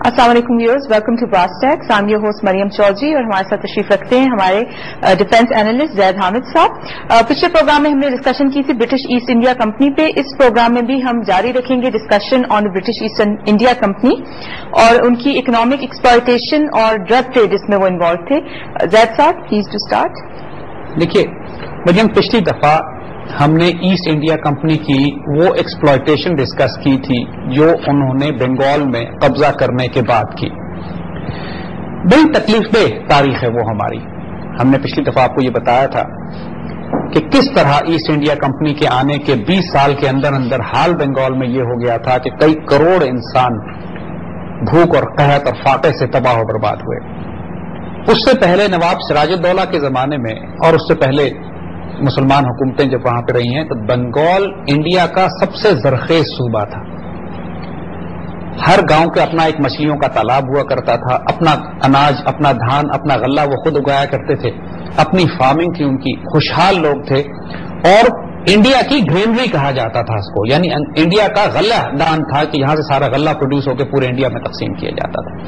السلام علیکم viewers, welcome to brass tacks. I am your host Maryam Chaudhry اور ہمارے ساتھ تشریف رکھتے ہیں ہمارے ڈیفینس اینالسٹ زید حامد صاحب. پچھلے پروگرام میں ہم نے ڈسکشن کی تھی برٹش ایسٹ انڈیا کمپنی پہ. اس پروگرام میں بھی ہم جاری رکھیں گے discussion on British East India company اور ان کی اکنامک ایکسپلائٹیشن اور ڈرگ ٹریڈ جس میں وہ انوالو تھے. زید صاحب پلیز ٹو اسٹارٹ. دیکھیے مریم، پچھلی دفعہ ہم نے ایسٹ انڈیا کمپنی کی وہ ایکسپلائٹیشن ڈسکس کی تھی جو انہوں نے بنگال میں قبضہ کرنے کے بعد کی. بڑی تکلیف دہ تاریخ ہے وہ ہماری. ہم نے پچھلی دفعہ آپ کو یہ بتایا تھا کہ کس طرح ایسٹ انڈیا کمپنی کے آنے کے 20 سال کے اندر اندر حال بنگال میں یہ ہو گیا تھا کہ کئی کروڑ انسان بھوک اور قحط اور فاقے سے تباہ و برباد ہوئے. اس سے پہلے نواب سراج الدولہ کے زمانے میں اور اس سے پہلے مسلمان حکومتیں جب وہاں پہ رہی ہیں تو بنگال انڈیا کا سب سے زرخیز صوبہ تھا. ہر گاؤں کے اپنا ایک مچھلیوں کا تالاب ہوا کرتا تھا، اپنا اناج، اپنا دھان، اپنا غلہ وہ خود اگایا کرتے تھے، اپنی فارمنگ تھی ان کی، خوشحال لوگ تھے. اور انڈیا کی گرینری کہا جاتا تھا اس کو، یعنی انڈیا کا غلہ دان تھا کہ یہاں سے سارا غلہ پروڈیوس ہو کے پورے انڈیا میں تقسیم کیا جاتا تھا.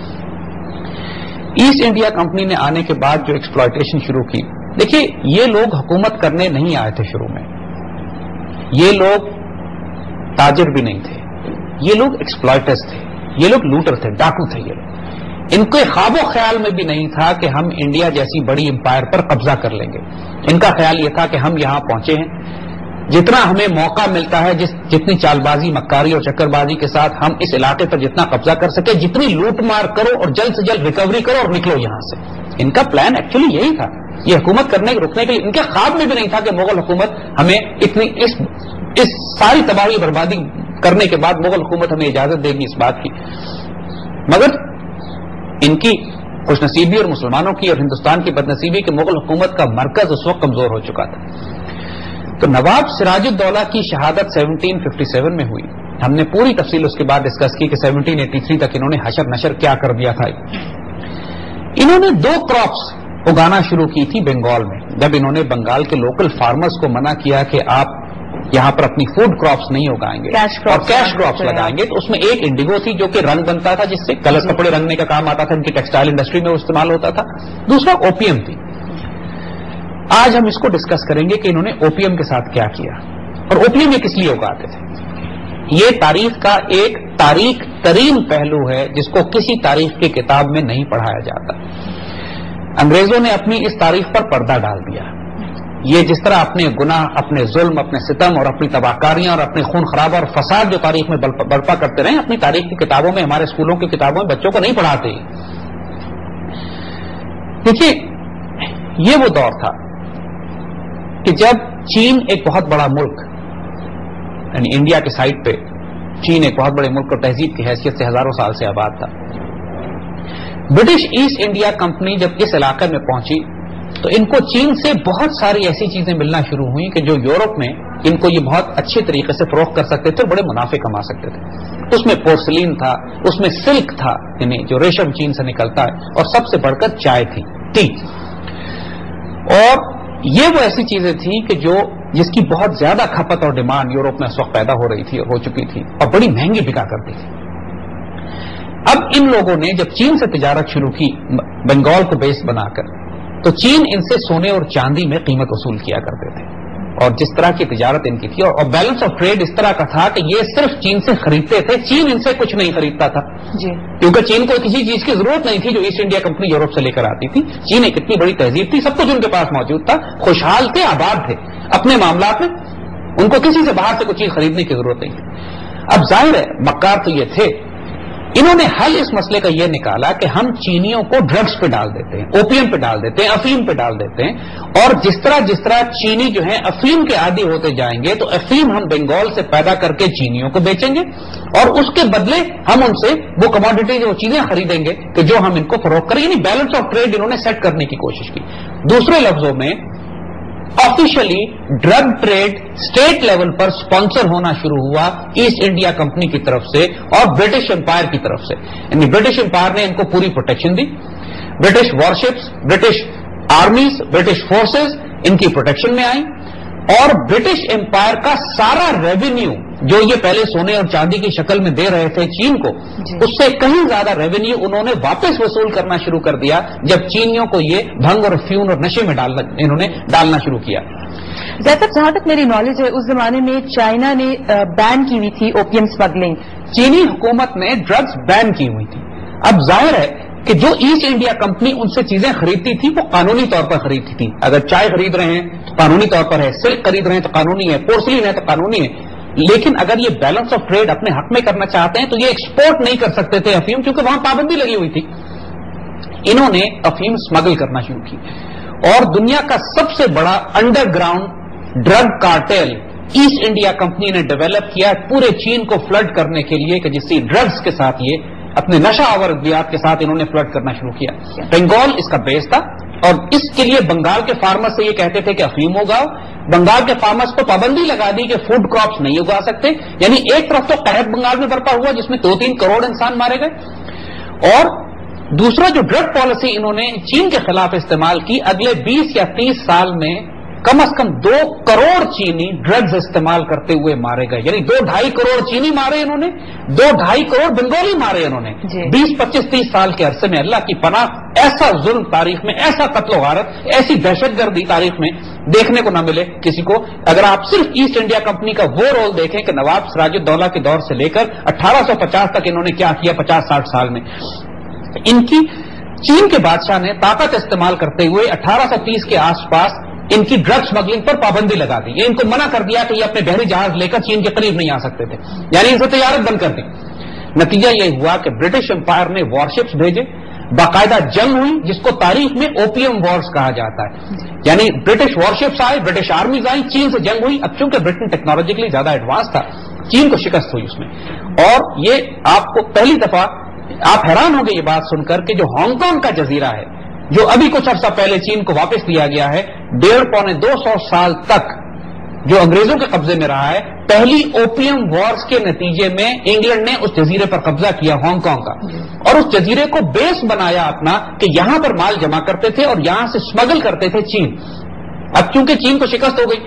ایسٹ انڈیا کمپنی نے آنے کے بعد جو ایکسپلائٹیشن شروع کی، دیکھیے یہ لوگ حکومت کرنے نہیں آئے تھے شروع میں. یہ لوگ تاجر بھی نہیں تھے، یہ لوگ ایکسپلائٹرز تھے، یہ لوگ لوٹر تھے، ڈاکو تھے. یہ لوگ، ان کے خواب و خیال میں بھی نہیں تھا کہ ہم انڈیا جیسی بڑی امپائر پر قبضہ کر لیں گے. ان کا خیال یہ تھا کہ ہم یہاں پہنچے ہیں، جتنا ہمیں موقع ملتا ہے، جتنی چال بازی، مکاری اور چکر بازی کے ساتھ ہم اس علاقے پر جتنا قبضہ کر سکے، جتنی لوٹ مار کرو اور جلد سے جلد ریکوری کرو اور نکلو یہاں سے. ان کا پلان ایکچولی یہی تھا. یہ حکومت کرنے رکنے کے لیے ان کے خواب میں بھی نہیں تھا کہ مغل حکومت ہمیں اتنی اس ساری تباہی بربادی کرنے کے بعد مغل حکومت ہمیں اجازت دے گی اس بات کی. مگر ان کی خوش نصیبی اور مسلمانوں کی اور ہندوستان کی بد نصیبی کہ مغل حکومت کا مرکز اس وقت کمزور ہو چکا تھا. تو نواب سراج الدولہ کی شہادت 1757 میں ہوئی. ہم نے پوری تفصیل اس کے بعد ڈسکس کی کہ 1783 تک انہوں نے حشر نشر کیا کر دیا تھا. انہوں نے 2 کراپس اگانا شروع کی تھی بنگال میں. جب انہوں نے بنگال کے لوکل فارمرز کو منع کیا کہ آپ یہاں پر اپنی فوڈ کراپس نہیں اگائیں گے اور کیش کراپس لگائیں گے، تو اس میں ایک انڈیگو تھی جو کہ رنگ بنتا تھا، جس سے کلر کپڑے رنگنے کا کام آتا تھا، ان کی ٹیکسٹائل انڈسٹری میں وہ استعمال ہوتا تھا. دوسرا اوپیم تھی. آج ہم اس کو ڈسکس کریں گے کہ انہوں نے اوپیم کے ساتھ کیا کیا اور اوپیم یہ کس لیے اگاتے تھے. یہ تاریخ کا ایک تاریخ ترین پہلو ہے جس کو کسی تاریخ کی کتاب میں نہیں پڑھایا جاتا. انگریزوں نے اپنی اس تاریخ پر پردہ ڈال دیا. یہ جس طرح اپنے گناہ، اپنے ظلم، اپنے ستم اور اپنی تباہ کاریاں اور اپنے خون خرابہ اور فساد جو تاریخ میں برپا کرتے رہے، اپنی تاریخ کی کتابوں میں، ہمارے اسکولوں کی کتابوں میں بچوں کو نہیں پڑھاتے. دیکھیے یہ وہ دور تھا کہ جب چین ایک بہت بڑا ملک، یعنی انڈیا کے سائٹ پہ چین ایک بہت بڑے ملک اور تہذیب کی حیثیت سے ہزاروں سال سے آباد تھا. برٹش ایسٹ انڈیا کمپنی جب اس علاقے میں پہنچی تو ان کو چین سے بہت ساری ایسی چیزیں ملنا شروع ہوئیں کہ جو یورپ میں ان کو یہ بہت اچھے طریقے سے فروخت کر سکتے تھے اور بڑے منافع کما سکتے تھے. اس میں پورسلین تھا، اس میں سلک تھا، یعنی جو ریشم چین سے نکلتا ہے، اور سب سے بڑھ کر چائے تھی، ٹی. اور یہ وہ ایسی چیزیں تھیں کہ جس کی بہت زیادہ کھپت اور ڈیمانڈ یورپ میں اس وقت پیدا ہو رہی تھی اور ہو چکی تھی اور بڑی مہنگی بکا کرتی تھی. اب ان لوگوں نے جب چین سے تجارت شروع کی بنگال کو بیس بنا کر، تو چین ان سے سونے اور چاندی میں قیمت وصول کیا کرتے تھے. اور جس طرح کی تجارت ان کی تھی اور بیلنس آف ٹریڈ اس طرح کا تھا کہ یہ صرف چین سے خریدتے تھے، چین ان سے کچھ نہیں خریدتا تھا جی، کیونکہ چین کو کسی چیز کی ضرورت نہیں تھی جو ایسٹ انڈیا کمپنی یورپ سے لے کر آتی تھی. چین ایک اتنی بڑی تہذیب تھی، سب کچھ ان کے پاس موجود تھا، خوشحال تھے، آباد تھے اپنے معاملات میں، ان کو کسی سے باہر سے کوئی چیز خریدنے کی ضرورت نہیں تھی. اب ظاہر ہے مکار تو یہ تھے. انہوں نے حل اس مسئلے کا یہ نکالا کہ ہم چینیوں کو ڈرگس پہ ڈال دیتے ہیں، اوپیم پہ ڈال دیتے ہیں، افیم پہ ڈال دیتے ہیں، اور جس طرح چینی جو ہیں افیم کے عادی ہوتے جائیں گے تو افیم ہم بنگال سے پیدا کر کے چینیوں کو بیچیں گے اور اس کے بدلے ہم ان سے وہ کموڈٹی جو چیزیں خریدیں گے کہ جو ہم ان کو فروخت کریں. یعنی بیلنس آف ٹریڈ انہوں نے سیٹ کرنے کی کوشش کی. دوسرے لفظوں میں officially drug trade state level پر سپانسر ہونا شروع ہوا ایسٹ انڈیا کمپنی کی طرف سے اور برٹش امپائر کی طرف سے. یعنی برٹش امپائر نے ان کو پوری پروٹیکشن دی. British warships, British armies, British forces ان کی پروٹیکشن میں آئیں اور برٹش امپائر کا سارا ریونیو جو یہ پہلے سونے اور چاندی کی شکل میں دے رہے تھے چین کو، اس سے کہیں زیادہ ریونیو انہوں نے واپس وصول کرنا شروع کر دیا جب چینیوں کو یہ بھنگ اور افیون اور نشے میں انہوں نے ڈالنا شروع کیا۔ زیادہ جہاں تک میری نالج ہے اس زمانے میں چائنا نے بین کی ہوئی تھی اوپیم اسمگلنگ، چینی حکومت نے ڈرگز بین کی ہوئی تھی۔ اب ظاہر ہے کہ جو ایسٹ انڈیا کمپنی ان سے چیزیں خریدتی تھی وہ قانونی طور پر خریدتی تھی، اگر چائے خرید رہے ہیں تو قانونی طور پر ہے، سلک خرید رہے ہیں تو قانونی ہے، پورسلین ہے تو قانونی ہے، لیکن اگر یہ بیلنس آف ٹریڈ اپنے حق میں کرنا چاہتے ہیں تو یہ ایکسپورٹ نہیں کر سکتے تھے افیم، کیونکہ وہاں پابندی لگی ہوئی تھی۔ انہوں نے افیم اسمگل کرنا شروع کی اور دنیا کا سب سے بڑا underground drug cartel East India Company نے ڈیولپ کیا پورے چین کو فلڈ کرنے کے لیے، کہ جس سے ڈرگز کے ساتھ یہ اپنے نشہ آور ادویات کے ساتھ انہوں نے فلڈ کرنا شروع کیا۔ بنگال اس کا بیس تھا اور اس کے لیے بنگال کے فارمر سے یہ کہتے تھے کہ افیم اگاؤ، بنگال کے فارمرز کو پابندی لگا دی کہ فوڈ کراپس نہیں اگا سکتے، یعنی ایک طرف تو قحط بنگال میں برپا ہوا جس میں 2-3 کروڑ انسان مارے گئے، اور دوسرا جو ڈرگ پالیسی انہوں نے چین کے خلاف استعمال کی، اگلے 20 یا 30 سال میں کم از کم 2 کروڑ چینی ڈرگز استعمال کرتے ہوئے مارے گئے، یعنی 2-2.5 کروڑ چینی مارے انہوں نے، 2-2.5 کروڑ بنگالی مارے انہوں نے 20-25-30 سال کے عرصے میں۔ اللہ کی پناہ، ایسا ظلم تاریخ میں، ایسا قتل و غارت، ایسی دہشت گردی تاریخ میں دیکھنے کو نہ ملے کسی کو۔ اگر آپ صرف ایسٹ انڈیا کمپنی کا وہ رول دیکھیں کہ نواب سراج الدولہ کے دور سے لے کر 1850 تک انہوں نے کیا کیا 50-60 سال میں، ان کی چین کے بادشاہ نے طاقت استعمال کرتے ہوئے 1830 کے آس پاس ان کی ڈرگ اسمگلنگ پر پابندی لگا دی، یہ ان کو منع کر دیا کہ یہ اپنے بحری جہاز لے کر چین کے قریب نہیں آ سکتے تھے، یعنی ان سے تجارت بند کر دی۔ نتیجہ یہ ہوا کہ برٹش امپائر نے وارشپس بھیجے، باقاعدہ جنگ ہوئی جس کو تاریخ میں اوپیم وارز کہا جاتا ہے، یعنی برٹش وارشپس آئے، برٹش آرمیز آئی، چین سے جنگ ہوئی۔ اب چونکہ برٹن ٹیکنالوجیکلی زیادہ ایڈوانس تھا، چین کو شکست ہوئی اس میں، اور یہ آپ کو پہلی دفعہ آپ حیران ہوں گے یہ بات سن کر کہ جو ہانگ کانگ کا جزیرہ ہے، جو ابھی کچھ عرصہ پہلے چین کو واپس دیا گیا ہے، 150-200 سال تک جو انگریزوں کے قبضے میں رہا ہے، پہلی اوپیم وارز کے نتیجے میں انگلینڈ نے اس جزیرے پر قبضہ کیا ہانگ کانگ کا، اور اس جزیرے کو بیس بنایا اپنا کہ یہاں پر مال جمع کرتے تھے اور یہاں سے اسمگل کرتے تھے چین۔ اب چونکہ چین کو شکست ہو گئی،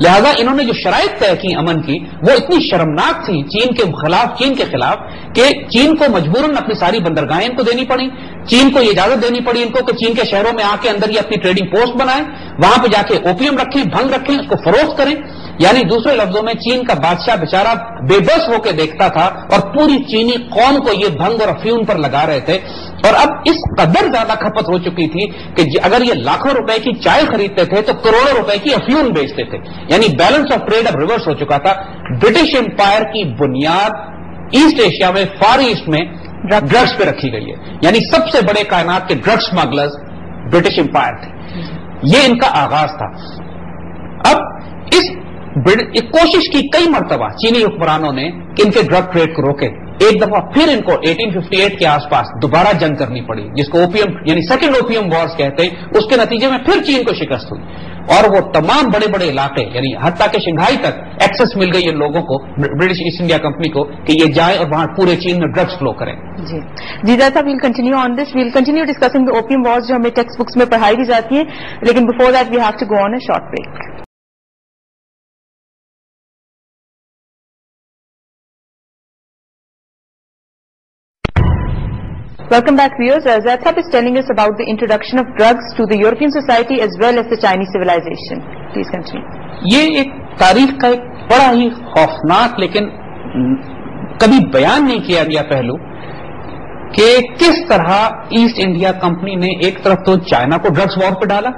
لہذا انہوں نے جو شرائط طے کی امن کی وہ اتنی شرمناک تھی چین کے خلاف کہ چین کو مجبوراً اپنی ساری بندرگاہیں ان کو دینی پڑی، چین کو یہ اجازت دینی پڑی ان کو کہ چین کے شہروں میں آ کے اندر یہ اپنی ٹریڈنگ پوسٹ بنائیں، وہاں پہ جا کے اوپیم رکھیں، بھنگ رکھیں، اس کو فروخت کریں، یعنی دوسرے لفظوں میں چین کا بادشاہ بیچارہ بے بس ہو کے دیکھتا تھا اور پوری چینی قوم کو یہ بھنگ اور افیون پر لگا رہے تھے، اور اب اس قدر زیادہ کھپت ہو چکی تھی کہ اگر یہ لاکھوں روپے کی چائے خریدتے تھے تو کروڑوں روپے کی افیون بیچتے تھے، یعنی بیلنس آف ٹریڈ اب ریورس ہو چکا تھا۔ برٹش امپائر کی بنیاد ایسٹ ایشیا میں، فار ایسٹ میں ڈرگس پہ رکھی گئی ہے، یعنی سب سے بڑے کائنات کے ڈرگ اسمگلرز برٹش امپائر تھے، یہ ان کا آغاز تھا۔ اب اس کوشش کی کئی مرتبہ چینی حکمرانوں نے کہ ان کے ڈرگ ٹریڈ کو روکے، ایک دفعہ پھر ان کو 1858 کے آس پاس دوبارہ جنگ کرنی پڑی جس کو اوپیم یعنی سیکنڈ اوپیم وارز کہتے ہیں، اس کے نتیجے میں پھر چین کو شکست ہوئی اور وہ تمام بڑے بڑے علاقے یعنی حتیٰ کہ شنگھائی تک ایکسس مل گئی ان لوگوں کو، برٹش ایسٹ انڈیا کمپنی کو، کہ یہ جائیں اور وہاں پورے چین میں ڈرگس فلو کریں۔ جی جیسا we'll continue on this, we'll continue discussing the opium wars جو ہمیں ٹیکسٹ بکس میں پڑھائی بھی جاتی ہیں، لیکن before that we have to go on a short break. Welcome back, viewers. Zaid is telling us about the introduction of drugs to the European society as well as the Chinese civilization. Please continue. یہ ایک تاریخ کا ایک بڑا ہی خوفناک لیکن کبھی بیان نہیں کیا گیا پہلو کہ کس طرح ایسٹ انڈیا کمپنی نے ایک طرف تو چائنا کو ڈرگس وار پہ ڈالا،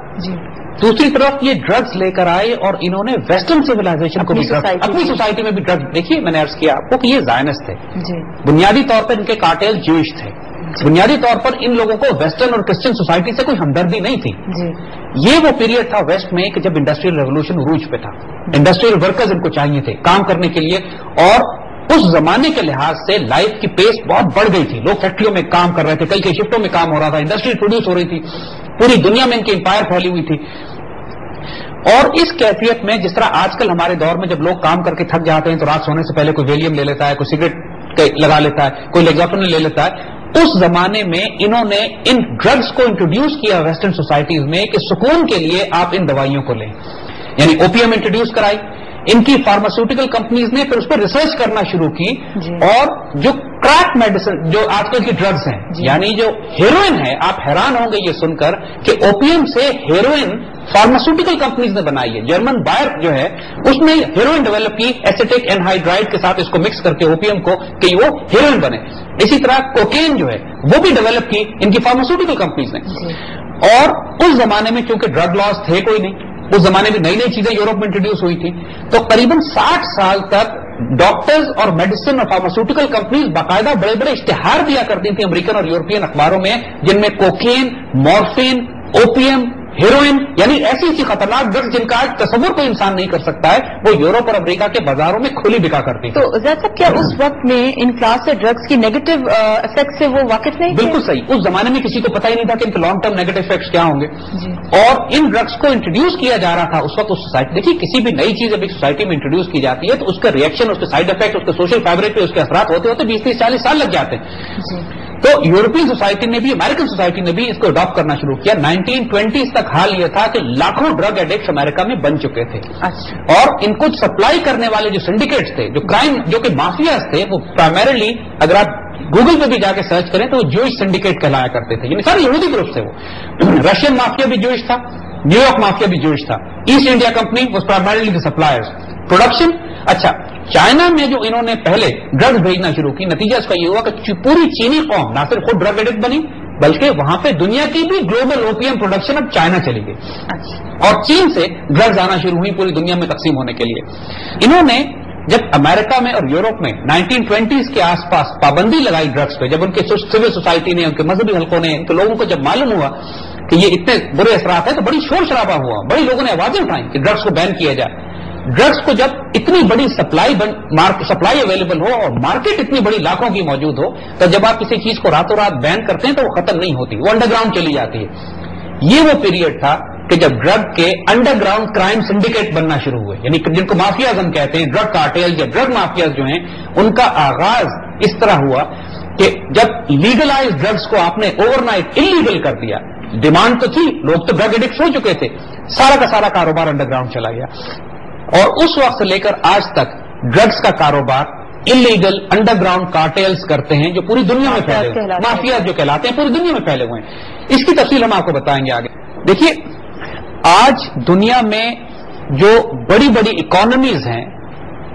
دوسری طرف یہ ڈرگس لے کر آئے اور انہوں نے ویسٹرن سویلائزیشن کو بھی اپنی سوسائٹی میں بھی ڈرگس، دیکھیے میں نے عرض کیا آپ کو کہ یہ زائنسٹ تھے، بنیادی طور پر ان کے کارٹیل جوئش تھے، بنیادی طور پر ان لوگوں کو ویسٹرن اور کرسچن سوسائٹی سے کوئی ہمدردی نہیں تھی۔ یہ وہ پیریڈ تھا ویسٹ میں کہ جب انڈسٹریل ریولوشن عروج پہ تھا، انڈسٹریل ورکرز ان کو چاہیے تھے کام کرنے کے لیے، اور اس زمانے کے لحاظ سے لائف کی پیس بہت بڑھ گئی تھی، لوگ فیکٹریوں میں کام کر رہے تھے، کئی شفٹوں میں کام ہو رہا تھا، انڈسٹری پروڈیوس ہو رہی تھی، پوری دنیا میں ان کی امپائر پھیلی ہوئی تھی، اور اس کیفیت میں جس طرح آج کل ہمارے دور میں جب لوگ کام کر کے تھک جاتے ہیں تو رات سونے سے پہلے کوئی ویلیم لے لیتا ہے، کوئی سگریٹ لگا لیتا ہے، کوئی لیگزاپن لے لیتا ہے، اس زمانے میں انہوں نے ان ڈرگس کو انٹروڈیوس کیا ویسٹرن سوسائٹیز میں کہ سکون کے لیے آپ ان دوائیوں کو لیں، یعنی اوپیم انٹروڈیوس کرائی، ان کی فارماسیوٹیکل کمپنیز نے پھر اس پہ ریسرچ کرنا شروع کی اور جو کریک میڈیسن جو آج کل کی ڈرگز ہیں یعنی جو ہیروئن ہے, آپ حیران ہوں گے یہ سن کر کہ اوپیم سے ہیروئن فارماسیوٹیکل کمپنیز نے بنائی ہے. جرمن بائر جو ہے اس نے ہیروئن ڈیولپ کی ایسیٹک اینہائیڈرائڈ کے ساتھ اس کو مکس کر کے اوپیم کو کہ وہ ہیروئن بنے. اسی طرح کوکین جو ہے وہ بھی ڈیولپ کی ان کی فارماسیوٹیکل کمپنیز نے. اور اس زمانے میں چونکہ ڈرگ لاس تھے کوئی نہیں, اس زمانے میں نئی نئی چیزیں یورپ میں انٹروڈیوس ہوئی تھی, تو قریباً 60 سال تک ڈاکٹرز اور میڈیسن اور فارماسیوٹیکل کمپنیز باقاعدہ بڑے بڑے اشتہار دیا کرتی تھیں امریکن اور یورپین اخباروں میں, جن میں کوکین, مورفین, اوپیم, ہیروئن یعنی ایسی ایسی خطرناک ڈرگز جن کا آج تصور کوئی انسان نہیں کر سکتا ہے, وہ یورپ اور امریکہ کے بازاروں میں کھلی بکا کرتی تھی. تو زید صاحب کیا اس وقت میں ان کلاس سے ڈرگز کی نیگیٹو افیکٹ سے وہ واقف نہیں؟ بالکل صحیح, اس زمانے میں کسی کو پتہ ہی نہیں تھا کہ ان کے لانگ ٹرم نیگیٹو افیکٹس کیا ہوں گے. اور ان ڈرگز کو انٹروڈیوس کیا جا رہا تھا اس وقت اس سوسائٹی. دیکھیے کسی بھی نئی چیز جب ایک سوسائٹی میں انٹروڈیوس کی جاتی ہے تو اس کا ریئیکشن, اس کے سائڈ افیکٹ, اس کے سوشل فیبرک پہ اس کے اثرات ہوتے ہوتے 20-30-40 سال لگ جاتے ہیں. تو یورپین سوسائٹی نے بھی, امریکن سوسائٹی نے بھی اس کو اڈاپٹ کرنا شروع کیا. 1920s تک حال یہ تھا کہ لاکھوں ڈرگ ایڈکٹس امریکہ میں بن چکے تھے, اور ان کو سپلائی کرنے والے جو سنڈیکیٹس تھے, جو کرائم, جو کہ مافیاز تھے, وہ پرائمرلی اگر آپ گوگل پہ بھی جا کے سرچ کریں تو وہ جوئش سنڈیکیٹ کہلایا کرتے تھے, یعنی سارے یہودی گروپ تھے. وہ رشین مافیا بھی جوئش تھا, نیو یارک مافیا بھی جوئش تھا. Asset India company was primarily the suppliers. Production اچھا, چائنا میں جو انہوں نے پہلے ڈرگز بھیجنا شروع کی, نتیجہ اس کا یہ ہوا کہ پوری چینی قوم نہ صرف خود ڈرگ ایڈکٹ بنی بلکہ وہاں پہ دنیا کی بھی گلوبل اوپیم پروڈکشن اب چائنا چلی گئی, اور چین سے ڈرگز آنا شروع ہوئی پوری دنیا میں تقسیم ہونے کے لیے. انہوں نے جب امریکہ میں اور یورپ میں 1920s کے آس پاس پابندی لگائی ڈرگز پہ, جب ان کے سول سوسائٹی نے, ان کے مذہبی حلقوں نے, ان کے لوگوں کو جب معلوم ہوا کہ یہ اتنے برے اثرات ہیں, تو بڑی شور شرابہ ہوا, بڑی لوگوں نے آوازیں اٹھائیں کہ ڈرگز کو بین کیا جائے. ڈرگز کو جب اتنی بڑی سپلائی اویلیبل ہو اور مارکیٹ اتنی بڑی لاکھوں کی موجود ہو, تو جب آپ کسی چیز کو راتوں رات بین کرتے ہیں تو وہ ختم نہیں ہوتی, وہ انڈر گراؤنڈ چلی جاتی ہے. یہ وہ پیریڈ تھا کہ جب ڈرگ کے انڈر گراؤنڈ کرائم سنڈیکیٹ بننا شروع ہوئے, یعنی جن کو مافیاز ہم کہتے ہیں, ڈرگ کارٹیل یا ڈرگ مافیاز جو ہیں, ان کا آغاز اس طرح ہوا کہ جب لیگلائز ڈرگز کو آپ نے اوور نائٹ انلیگل کر دیا, ڈیمانڈ تو تھی, لوگ تو ڈرگ ایڈکٹ ہو چکے تھے, سارا کا سارا کاروبار انڈر گراؤنڈ چلا گیا. اور اس وقت سے لے کر آج تک ڈرگز کا کاروبار انلیگل انڈر گراؤنڈ کارٹیلز کرتے ہیں جو پوری دنیا میں پھیلے ہوئے ہیں, مافیاز جو کہلاتے ہیں پوری دنیا میں پھیلے ہوئے ہیں. اس کی تفصیل ہم آپ کو بتائیں گے آگے. دیکھیے آج دنیا میں جو بڑی بڑی اکانومیز ہیں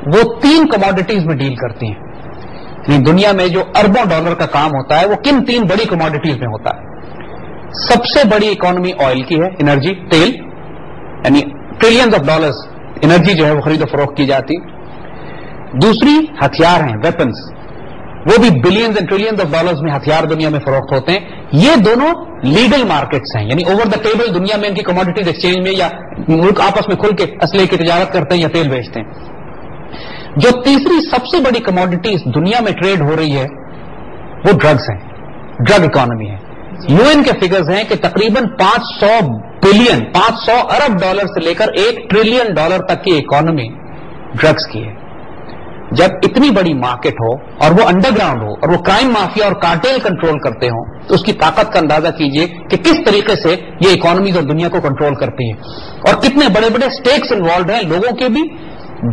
وہ 3 کموڈیٹیز میں ڈیل کرتی ہیں. یعنی دنیا میں جو اربوں ڈالر کا کام ہوتا ہے وہ کن 3 بڑی کموڈیٹیز میں ہوتا ہے. سب سے بڑی اکانومی آئل کی ہے, انرجی, تیل, یعنی ٹریلینز آف ڈالرز انرجی جو ہے وہ خرید و فروخت کی جاتی. دوسری ہتھیار ہیں, ویپنز, وہ بھی billions and trillions of dollars میں ہتھیار دنیا میں فروخت ہوتے ہیں. یہ دونوں لیگل مارکیٹس ہیں, یعنی اوور دا ٹیبل دنیا میں ان کی کموڈیٹیز ایکسچینج میں یا ملک آپس میں کھل کے اسلحے کی تجارت کرتے ہیں یا تیل بیچتے ہیں. جو تیسری سب سے بڑی کموڈیٹیز دنیا میں ٹریڈ ہو رہی ہے وہ ڈرگز ہیں, ڈرگ اکانومی ہے. یو این کے فگرز ہیں کہ تقریباً 500 ارب ڈالر سے لے کر 1 ٹریلین ڈالر تک کی اکانومی ڈرگز کی ہے. جب اتنی بڑی مارکیٹ ہو اور وہ انڈر گراؤنڈ ہو اور وہ کرائم مافیا اور کارٹیل کنٹرول کرتے ہوں, تو اس کی طاقت کا اندازہ کیجئے کہ کس طریقے سے یہ اکانومیز اور دنیا کو کنٹرول کرتی ہیں, اور کتنے بڑے بڑے سٹیکس انوالوڈ ہیں, لوگوں کے بھی,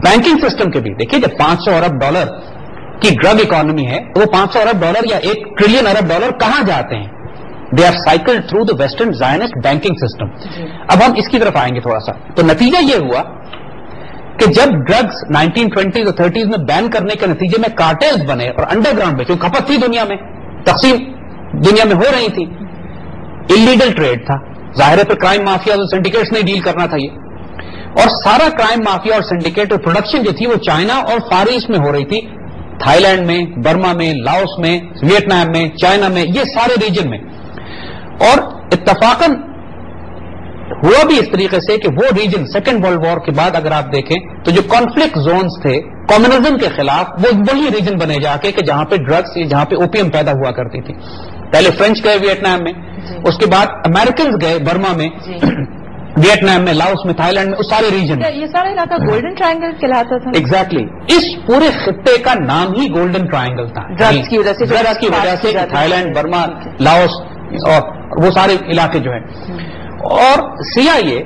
بینکنگ سسٹم کے بھی. دیکھیے جب 500 ارب ڈالر کی ڈرگ اکانومی ہے تو وہ 500 ارب ڈالر یا 1 ٹریلین ارب ڈالر کہاں جاتے ہیں؟ They are cycled through the western Zionist banking system. اب ہم اس کی طرف آئیں گے تھوڑا سا. تو نتیجہ یہ ہوا کہ جب ڈرگز 1920s اور 30s میں بین کرنے کے نتیجے میں کارٹیلز بنے اور انڈر گراؤنڈ میں, کیونکہ کھپت تھی دنیا میں, تقسیم دنیا میں ہو رہی تھی, انلیگل ٹریڈ تھا, ظاہر ہے پھر کرائم مافیا اور سنڈیکیٹس نے ڈیل کرنا تھا یہ, اور سارا کرائم مافیا اور سنڈیکیٹ اور پروڈکشن جو تھی وہ چائنا اور فار ایسٹ میں ہو رہی تھی, تھائی لینڈ میں, برما میں, لاؤس میں, ویتنام میں, چائنا میں, یہ سارے ریجن میں. اور اتفاقاً ہوا بھی اس طریقے سے کہ وہ ریجن سیکنڈ ورلڈ وار کے بعد اگر آپ دیکھیں تو جو کانفلکٹ زونز تھے کمیونزم کے خلاف, وہ وہی ریجن بنے جا کے کہ جہاں پہ ڈرگس, جہاں پہ اوپیم پیدا ہوا کرتی تھی. پہلے فرینچ گئے ویتنام میں, اس کے بعد امریکنز گئے برما میں, ویتنام میں, لاؤس میں, تھائی لینڈ میں, اس سارے ریجن میں. یہ سارا علاقہ گولڈن ٹرائنگل کہلاتا تھا. ایگزیکٹلی, اس پورے خطے کا نام ہی گولڈن ٹرائنگل تھا ڈرگس کی وجہ سے. ڈرگس کی وجہ سے تھائی لینڈ, برما, لاؤس اور وہ سارے علاقے جو ہیں. اور سیاہ یہ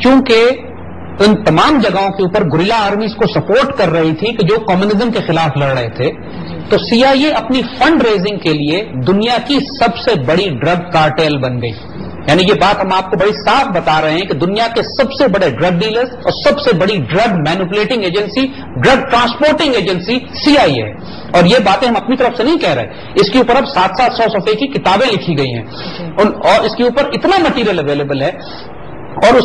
چونکہ ان تمام جگہوں کے اوپر گوریلا آرمیز کو سپورٹ کر رہی تھی کہ جو کمیونزم کے خلاف لڑ رہے تھے. تو CIA اپنی فنڈ ریزنگ کے لیے دنیا کی سب سے بڑی ڈرگ کارٹیل بن گئی. یعنی یہ بات ہم آپ کو بڑی صاف بتا رہے ہیں کہ دنیا کے سب سے بڑے ڈرگ ڈیلرز اور سب سے بڑی drug manipulating agency, drug transporting agency CIA ہے. اور یہ باتیں ہم اپنی طرف سے نہیں کہہ رہے، اس کے اوپر اب 700 صفحے کی کتابیں لکھی گئی ہیں اور اس کے اوپر اتنا مٹیریل اویلیبل ہے. اور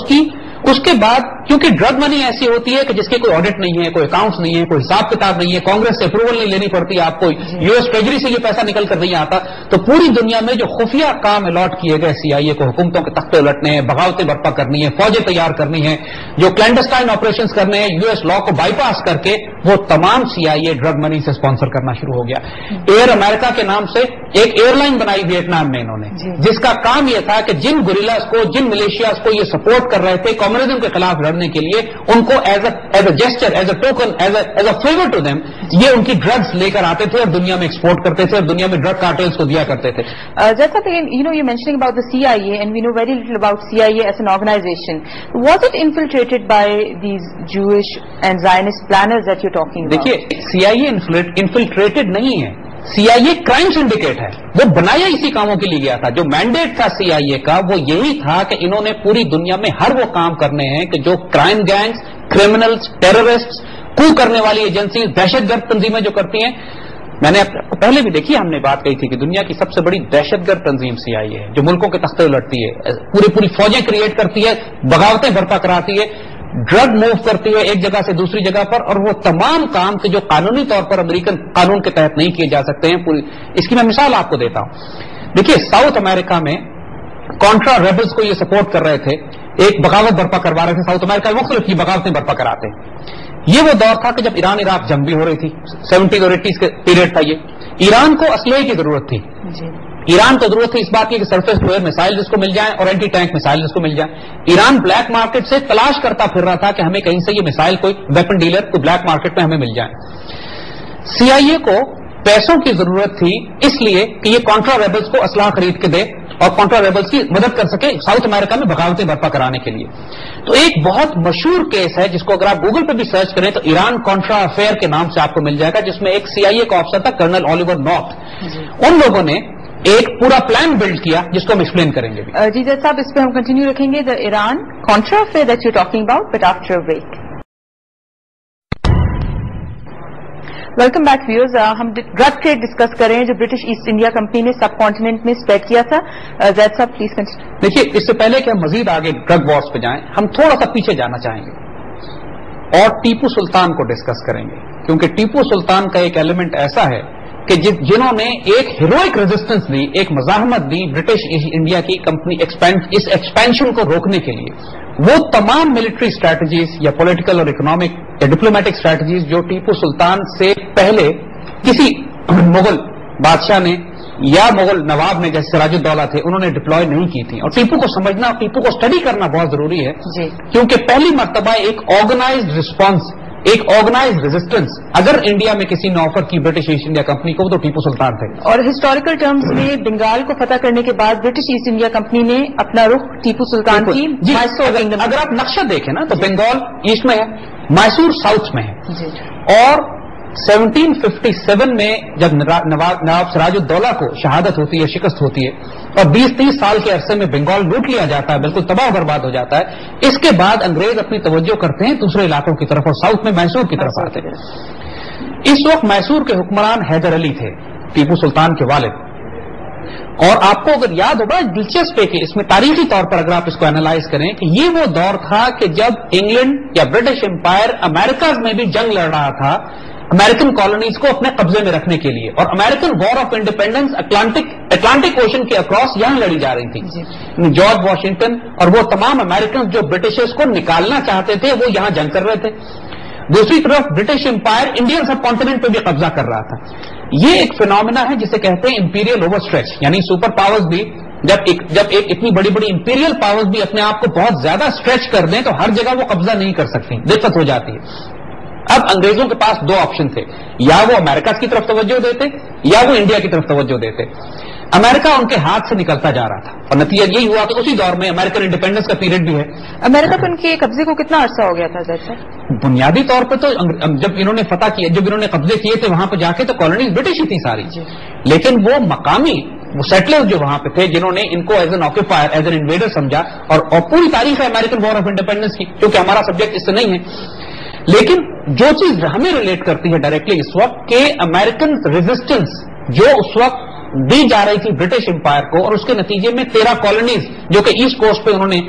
اس کے بعد کیونکہ ڈرگ منی ایسی ہوتی ہے کہ جس کے کوئی آڈٹ نہیں ہے، کوئی اکاؤنٹس نہیں ہے، کوئی حساب کتاب نہیں ہے، کانگریس سے اپروول نہیں لینی پڑتی آپ کو، US ٹریجری سے یہ پیسہ نکل کر نہیں آتا. تو پوری دنیا میں جو خفیہ کام الاٹ کیے گئے CIA کو، حکومتوں کے تختے الٹنے ہیں، بغاوتیں برپا کرنی ہے، فوجیں تیار کرنی ہے، جو کلینڈسٹائن آپریشنز کرنے ہیں US لا کو بائی پاس کر کے، وہ تمام CIA ڈرگ منی سے اسپانسر کرنا شروع ہو گیا. ایئر امریکہ کے نام سے ایک ایئر لائن بنائی ویتنام میں انہوں نے، جس کا کام یہ تھا کہ جن گوریلاز کو، جن ملیشیاز کو یہ سپورٹ کر رہے تھے کمیونزم کے خلاف لڑنے کے لیے، ان کو as a gesture, as a token, as a favour to them یہ ان کی ڈرگز لے کر آتے تھے اور دنیا میں ایکسپورٹ کرتے تھے اور دنیا میں ڈرگ کارٹیلز کو دیا کرتے تھے. Just again, you're mentioning about the CIA, and we know very little about CIA as an organization. Was it infiltrated by these Jewish and Zionist planners that you're talking about? دیکھیے CIA انفلٹریٹڈ نہیں ہے، CIA crime syndicate ہے، وہ بنایا اسی کاموں کے لیے گیا تھا. جو مینڈیٹ تھا CIA کا وہ یہی تھا کہ انہوں نے پوری دنیا میں ہر وہ کام کرنے ہیں کہ جو کرائم گینگز، کرمنلز، ٹیررسٹ، کو کرنے والی ایجنسی، دہشت گرد تنظیمیں جو کرتی ہیں. میں نے پہلے بھی دیکھی، ہم نے بات کہی تھی کہ دنیا کی سب سے بڑی دہشت گرد تنظیم CIA ہے، جو ملکوں کے تختے الٹتی ہے، پوری فوجیں کریٹ کرتی ہے، بغاوتیں برپا کراتی ہے، ڈرگ موو کرتی ہے ایک جگہ سے دوسری جگہ پر، اور وہ تمام کام کہ جو قانونی طور پر امریکن قانون کے تحت نہیں کیے جا سکتے ہیں. اس کی میں مثال آپ کو دیتا ہوں. دیکھیے ساؤتھ امریکہ میں کانٹرا ریبلز کو یہ سپورٹ کر رہے تھے، ایک بغاوت برپا کروا رہے تھے. ساؤتھ امریکہ مختلف کی بغاوتیں برپا کراتے ہیں. یہ وہ دور تھا کہ جب ایران عراق جنگ بھی ہو رہی تھی، 70 اور 80 کے پیریڈ تھا. یہ ایران کو اسلحے کی ضرورت تھی. ایران کو ضرورت تھی اس بات کی کہ سرفیس ٹو ایئر میسائل جس کو مل جائیں اور اینٹی ٹینک میسائل جس کو مل جائیں. ایران بلیک مارکیٹ سے تلاش کرتا پھر رہا تھا کہ ہمیں کہیں سے یہ میسائل کوئی ویپن ڈیلر کو بلیک مارکیٹ میں ہمیں مل جائیں. CIA کو پیسوں کی ضرورت تھی اس لیے کہ یہ کانٹرا ریبلز کو اسلحہ خرید کے دے اور کانٹرا ریبلز کی مدد کر سکے ساؤتھ امریکہ میں بغاوتیں برپا کرانے کے لیے. تو ایک بہت مشہور کیس ہے جس کو اگر آپ گوگل پہ بھی سرچ کریں تو ایران کانٹرا افیئر کے نام سے آپ کو مل جائے گا، جس میں ایک CIA کا آفیسر تھا کرنل الیور نارتھ. ان لوگوں نے ایک پورا پلان بلڈ کیا جس کو ہم ایکسپلین کریں گے. جی جیسا صاحب اس پہ ہم کنٹینیو رکھیں گے the Iran Contra affair that you talking about but after a break. Welcome back viewers. ہم ڈرگ ٹریڈ ڈسکس کر رہے ہیں جو برٹش ایسٹ انڈیا کمپنی نے سب کانٹیننٹ میں اسپریڈ کیا تھا. زید صاحب پلیز کنٹینیو. دیکھیے اس سے پہلے کہ ہم مزید آگے ڈرگ وارز پہ جائیں، ہم تھوڑا سا پیچھے جانا چاہیں گے اور ٹیپو سلطان کو ڈسکس کریں گے، کیونکہ ٹیپو سلطان کا ایک ایلیمنٹ ایسا ہے کہ جنہوں نے ایک ہیروئک ریزسٹنس دی، ایک مزاحمت دی برٹش ایسٹ انڈیا کی کمپنی اس ایکسپینشن کو روکنے کے لیے. وہ تمام ملٹری اسٹریٹجیز یا پولیٹیکل اور اکنامک یا ڈپلومیٹک اسٹریٹجیز جو ٹیپو سلطان سے پہلے کسی مغل بادشاہ نے یا مغل نواب نے جیسے سراج الدولہ تھے انہوں نے ڈپلوائے نہیں کی تھی. اور ٹیپو کو سمجھنا، ٹیپو کو اسٹڈی کرنا بہت ضروری ہے کیونکہ پہلی مرتبہ ایک آرگنائزڈ رسپانس، ایک آرگنائزڈ ریزسٹنس اگر انڈیا میں کسی نے آفر کی برٹش ایسٹ انڈیا کمپنی کو تو ٹیپو سلطان تھے. اور ہسٹوریکل ٹرمز میں بنگال کو فتح کرنے کے بعد برٹش ایسٹ انڈیا کمپنی نے اپنا رخ ٹیپو سلطان کی اگر آپ نقشہ دیکھیں نا تو بنگال ایسٹ میں ہے، میسور ساؤتھ میں ہے. اور 1757 میں جب نواب سراج الدولہ کو شہادت ہوتی ہے، شکست ہوتی ہے اور 20-30 سال کے عرصے میں بنگال لوٹ لیا جاتا ہے، بالکل تباہ و برباد ہو جاتا ہے. اس کے بعد انگریز اپنی توجہ کرتے ہیں دوسرے علاقوں کی طرف اور ساؤتھ میں میسور کی طرف آتے ہیں. اس وقت میسور کے حکمران حیدر علی تھے، ٹیپو سلطان کے والد. اور آپ کو اگر یاد ہوگا دلچسپ ہے کہ اس میں تاریخی طور پر اگر آپ اس کو اینالائز کریں کہ یہ وہ دور تھا کہ جب انگلینڈ یا برٹش امپائر امریکہ میں بھی جنگ لڑ رہا تھا امریکن کالونیز کو اپنے قبضے میں رکھنے کے لیے، اور American War of Independence Atlantic Ocean کے اکراس یہاں لڑی جا رہی تھی. جارج واشنگٹن اور وہ تمام امریکن جو برٹشرز کو نکالنا چاہتے تھے وہ یہاں جنگ کر رہے تھے. دوسری طرف برٹش امپائر انڈین سب کانٹیننٹ پہ بھی قبضہ کر رہا تھا. یہ ایک فینومینا ہے جسے کہتے ہیں امپیریل اوور اسٹریچ، یعنی سپر پاورز بھی جب ایک اتنی بڑی بڑی امپیریل پاورز بھی اپنے آپ کو بہت زیادہ اسٹریچ کر دیں تو ہر جگہ وہ قبضہ نہیں کر سکتی، دقت ہو جاتی ہے. اب انگریزوں کے پاس دو آپشن تھے، یا وہ امریکہ کی طرف توجہ دیتے یا وہ انڈیا کی طرف توجہ دیتے. امریکہ ان کے ہاتھ سے نکلتا جا رہا تھا اور نتیجہ یہی ہوا کہ اسی دور میں امریکن انڈیپینڈنس کا پیریڈ بھی ہے. امریکہ کو ان کے قبضے کو کتنا عرصہ ہو گیا تھا زید صاحب؟ بنیادی طور پہ تو جب انہوں نے فتح کیا، جب انہوں نے قبضے کیے تھے وہاں پہ جا کے تو کالونیز برٹش ہی تھی ساری، لیکن وہ مقامی وہ سیٹلرز جو وہاں پہ تھے جنہوں نے ان کو as an occupier, as an invader سمجھا، اور پوری تاریخ ہے امریکن وار آف انڈیپینڈنس کی، کیونکہ ہمارا سبجیکٹ اس سے نہیں ہے. لیکن جو چیز ہمیں ریلیٹ کرتی ہے ڈائریکٹلی اس وقت کہ امریکن ریزسٹنس جو اس وقت دی جا رہی تھی برٹش امپائر کو، اور اس کے نتیجے میں 13 کالونیز جو کہ ایسٹ کوسٹ پہ انہوں نے